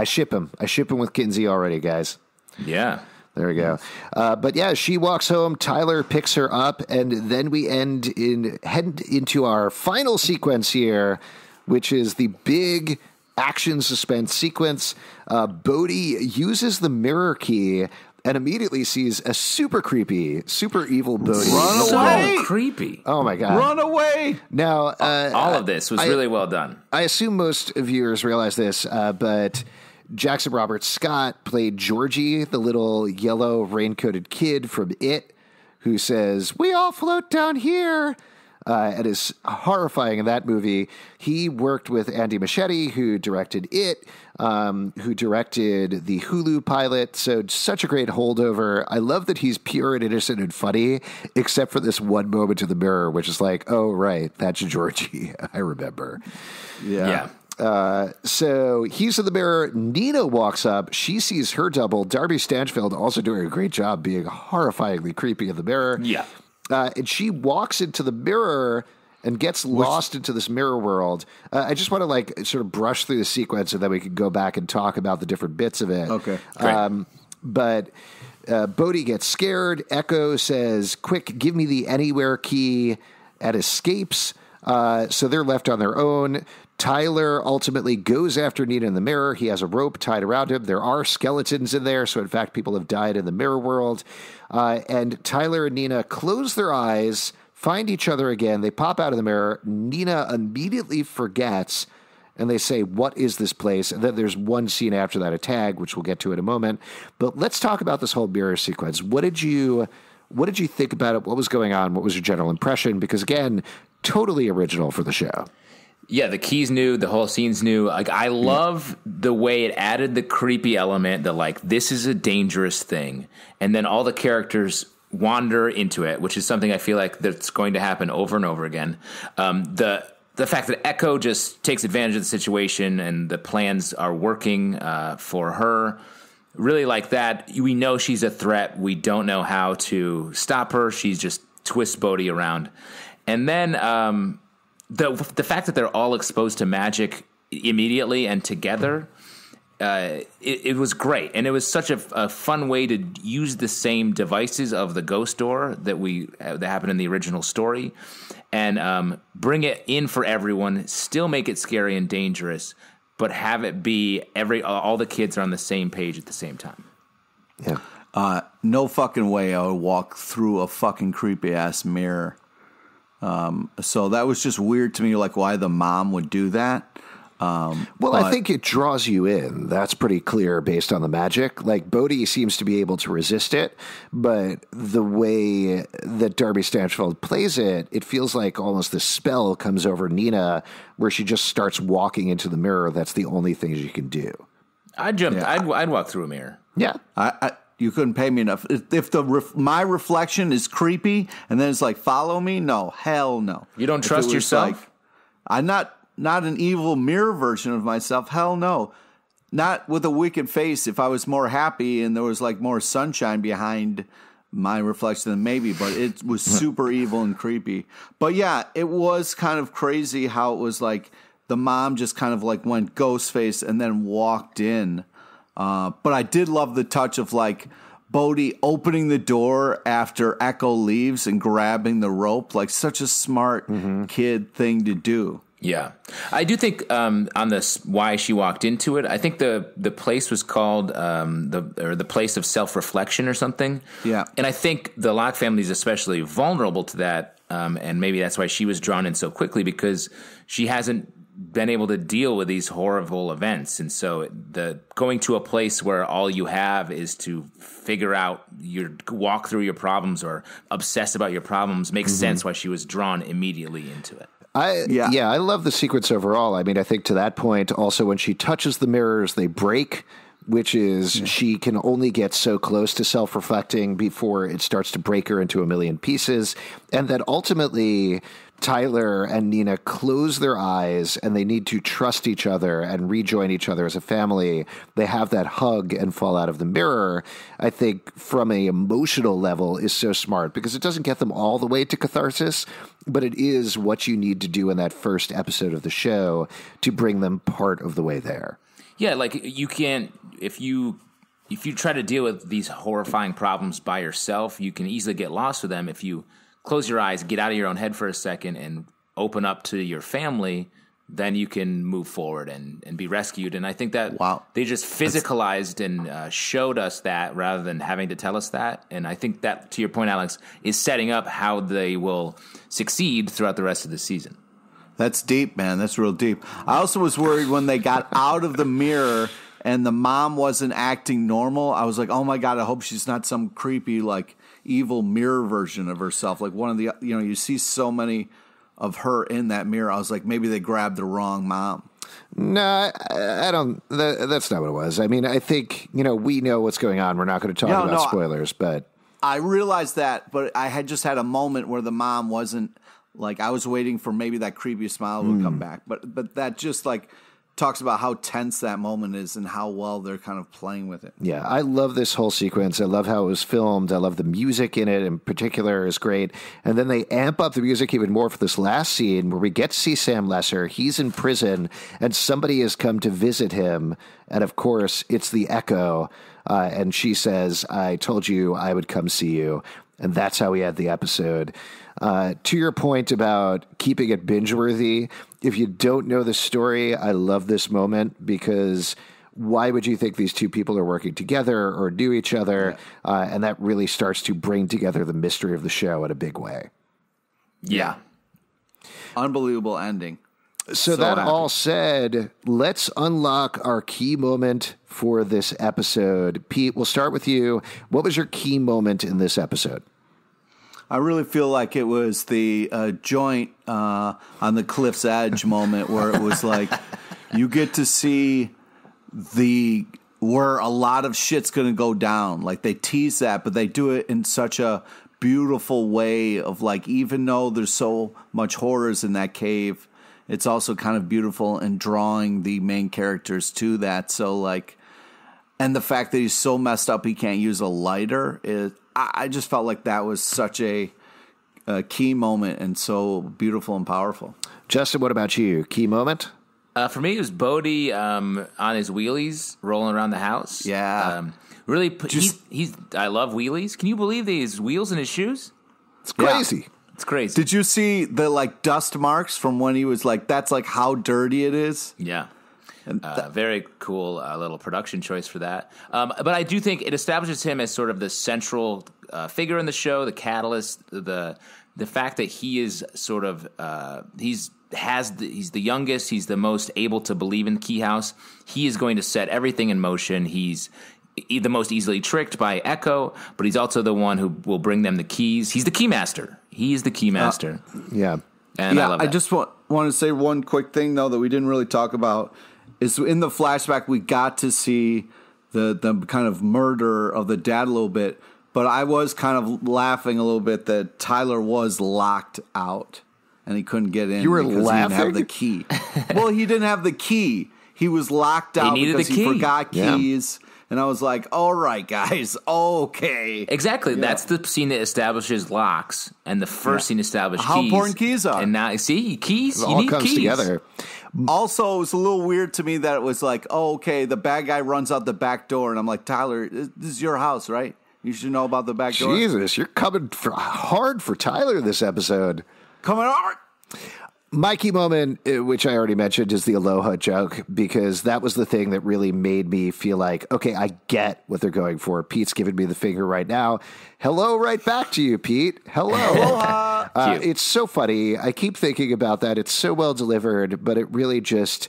ship him. I ship him with Kinsey already, guys. Yeah. There we go. But yeah, she walks home. Tyler picks her up, and then we head into our final sequence here, which is the big action suspense sequence. Bodhi uses the mirror key and immediately sees a super creepy, super evil Bodhi. Run away! So creepy. Oh my God. Run away! Now, all of this was really well done. I assume most viewers realize this, but Jackson Robert Scott played Georgie, the little yellow raincoated kid from It, who says, "We all float down here." And is horrifying in that movie. He worked with Andy Muschietti, who directed It, who directed the Hulu pilot. So such a great holdover. I love that he's pure and innocent and funny, except for this one moment in the mirror, which is like, oh, right, that's Georgie. I remember. Yeah. So he's in the mirror. Nina walks up. She sees her double. Darby Stanchfield also doing a great job being horrifyingly creepy in the mirror. Yeah. And she walks into the mirror and gets lost into this mirror world. I just want to like sort of brush through the sequence, and then we can go back and talk about the different bits of it. Okay. But Bodhi gets scared. Echo says, "Quick, give me the anywhere key," and escapes. So they're left on their own. Tyler ultimately goes after Nina in the mirror. He has a rope tied around him. There are skeletons in there, so in fact, people have died in the mirror world. And Tyler and Nina close their eyes, find each other again. They pop out of the mirror. Nina immediately forgets, and they say, "What is this place?" And then there's one scene after that, a tag, which we'll get to in a moment. But let's talk about this whole mirror sequence. What did you think about it? What was going on? What was your general impression? Because again, totally original for the show. Yeah, the key's new, the whole scene's new. Like, I love the way it added the creepy element that, like, this is a dangerous thing. And then all the characters wander into it, which is something I feel like that's going to happen over and over again. The fact that Echo just takes advantage of the situation and the plans are working for her, really like that. We know she's a threat. We don't know how to stop her. She's just twists Bodhi around. And then the fact that they're all exposed to magic immediately and together, it was great. And it was such a fun way to use the same devices of the ghost door that happened in the original story and bring it in for everyone, still make it scary and dangerous, but have it be all the kids are on the same page at the same time. Yeah. No fucking way I would walk through a fucking creepy ass mirror. So that was just weird to me, like why the mom would do that. I think it draws you in. That's pretty clear based on the magic. Like, Bodhi seems to be able to resist it, but the way that Darby Stanchfield plays it, it feels like almost this spell comes over Nina where she just starts walking into the mirror. That's the only thing she can do. I'd walk through a mirror. Yeah. You couldn't pay me enough. If my reflection is creepy and then it's like, follow me, no, hell no. You don't trust yourself? Like, I'm not an evil mirror version of myself. Hell no. Not with a wicked face. If I was more happy and there was like more sunshine behind my reflection, then maybe. But it was super evil and creepy. But yeah, it was kind of crazy how it was like the mom just kind of like went ghost face and then walked in. But I did love the touch of like Bodhi opening the door after Echo leaves and grabbing the rope, like such a smart kid thing to do. Yeah, I do think on this why she walked into it. I think the place was called the place of self-reflection or something. Yeah, and I think the Locke family is especially vulnerable to that, and maybe that's why she was drawn in so quickly because she hasn't been able to deal with these horrible events. And so the going to a place where all you have is to figure out walk through your problems or obsess about your problems makes sense why she was drawn immediately into it. I love the sequence overall. I mean, I think to that point also when she touches the mirrors, they break, which is she can only get so close to self-reflecting before it starts to break her into a million pieces. And that ultimately Tyler and Nina close their eyes and they need to trust each other and rejoin each other as a family. They have that hug and fall out of the mirror, I think from an emotional level is so smart because it doesn't get them all the way to catharsis, but it is what you need to do in that first episode of the show to bring them part of the way there. Yeah, like you can't, if you try to deal with these horrifying problems by yourself, you can easily get lost with them. If you close your eyes, get out of your own head for a second and open up to your family, then you can move forward and be rescued. And I think that they just physicalized and showed us that rather than having to tell us that. And I think that, to your point, Alex, is setting up how they will succeed throughout the rest of the season. That's deep, man. That's real deep. I also was worried when they got out of the mirror and the mom wasn't acting normal. I was like, oh my God, I hope she's not some creepy, like, evil mirror version of herself. Like one of the, you see so many of her in that mirror. I was like, maybe they grabbed the wrong mom. No, I don't. That's not what it was. I mean, I think, we know what's going on. We're not going to talk about spoilers, but. I realized that, but I had just had a moment where the mom wasn't, like, I was waiting for maybe that creepy smile would come back. But that just, like, talks about how tense that moment is and how well they're kind of playing with it. Yeah, I love this whole sequence. I love how it was filmed. I love the music in it in particular is great. And then they amp up the music even more for this last scene where we get to see Sam Lesser. He's in prison and somebody has come to visit him. And of course, it's the Echo. And she says, I told you I would come see you. And that's how we had the episode. To your point about keeping it binge-worthy, if you don't know the story, I love this moment because why would you think these two people are working together or knew each other? Yeah. And that really starts to bring together the mystery of the show in a big way. Yeah. Unbelievable ending. So that happy. All said, let's unlock our key moment for this episode. Pete, we'll start with you. What was your key moment in this episode? I really feel like it was the joint on the cliff's edge moment where it was like you get to see where a lot of shit's going to go down. Like they tease that, but they do it in such a beautiful way of like, even though there's so much horrors in that cave, it's also kind of beautiful in drawing the main characters to that. So like, and the fact that he's so messed up he can't use a lighter is. I just felt like that was such a key moment and so beautiful and powerful. Justin, what about you? Key moment? For me, it was Bodhi on his wheelies rolling around the house. Yeah. Really, I love wheelies. Can you believe these wheels in his shoes? It's crazy. Yeah. It's crazy. Did you see the like dust marks from when he was like, that's like how dirty it is? Yeah. Very cool little production choice for that. But I do think it establishes him as sort of the central figure in the show, the catalyst, the fact that he is sort of he's the youngest, he's the most able to believe in the Key House. He is going to set everything in motion. He's the most easily tricked by Echo, but he's also the one who will bring them the keys. He's the key master. He is the key master. Yeah. And I love that. I just want to say one quick thing, though, that we didn't really talk about. Is in the flashback we got to see the kind of murder of the dad a little bit, but I was kind of laughing a little bit that Tyler was locked out and he couldn't get in. You were because laughing? He didn't have the key. Well, he didn't have the key. He was locked out because he forgot keys. Yeah. And I was like, all right, guys, okay. Exactly. Yeah. That's the scene that establishes locks, and the first scene established how keys. important keys are. And now, see, keys, it you all need comes keys. Together. Also, it was a little weird to me that it was like, oh, okay, the bad guy runs out the back door, and I'm like, Tyler, this is your house, right? You should know about the back door. Jesus, you're coming hard for Tyler this episode. Coming hard. My key moment, which I already mentioned, is the Aloha joke, because that was the thing that really made me feel like, okay, I get what they're going for. Pete's giving me the finger right now. Hello, right back to you, Pete. Hello. Aloha. It's so funny. I keep thinking about that. It's so well delivered, but it really just,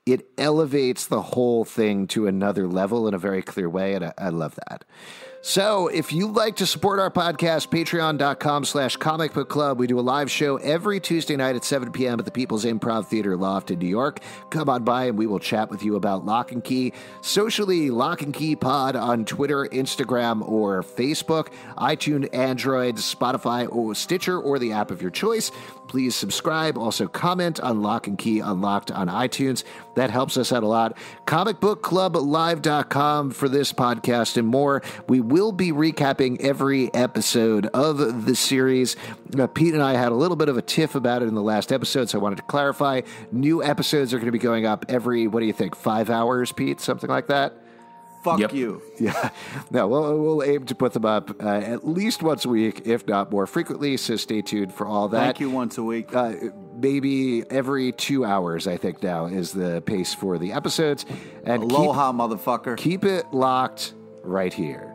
it elevates the whole thing to another level in a very clear way, and I love that. So if you'd like to support our podcast, patreon.com/Comic Book Club. We do a live show every Tuesday night at 7 p.m. at the People's Improv Theater Loft in New York. Come on by and we will chat with you about Locke and Key. Socially, Locke and Key Pod on Twitter, Instagram, or Facebook, iTunes, Android, Spotify, or Stitcher, or the app of your choice. Please subscribe. Also comment on Locke and Key Unlocked on iTunes. That helps us out a lot. comicbookclublive.com for this podcast and more. We will be recapping every episode of the series. Pete and I had a little bit of a tiff about it in the last episode, so I wanted to clarify. New episodes are going to be going up every, what do you think, 5 hours, Pete? Something like that? Fuck you. Yeah. No, we'll aim to put them up at least once a week, if not more frequently, so stay tuned for all that. Thank you, once a week. Maybe every 2 hours, I think now, is the pace for the episodes. And Aloha, motherfucker. Keep it locked right here.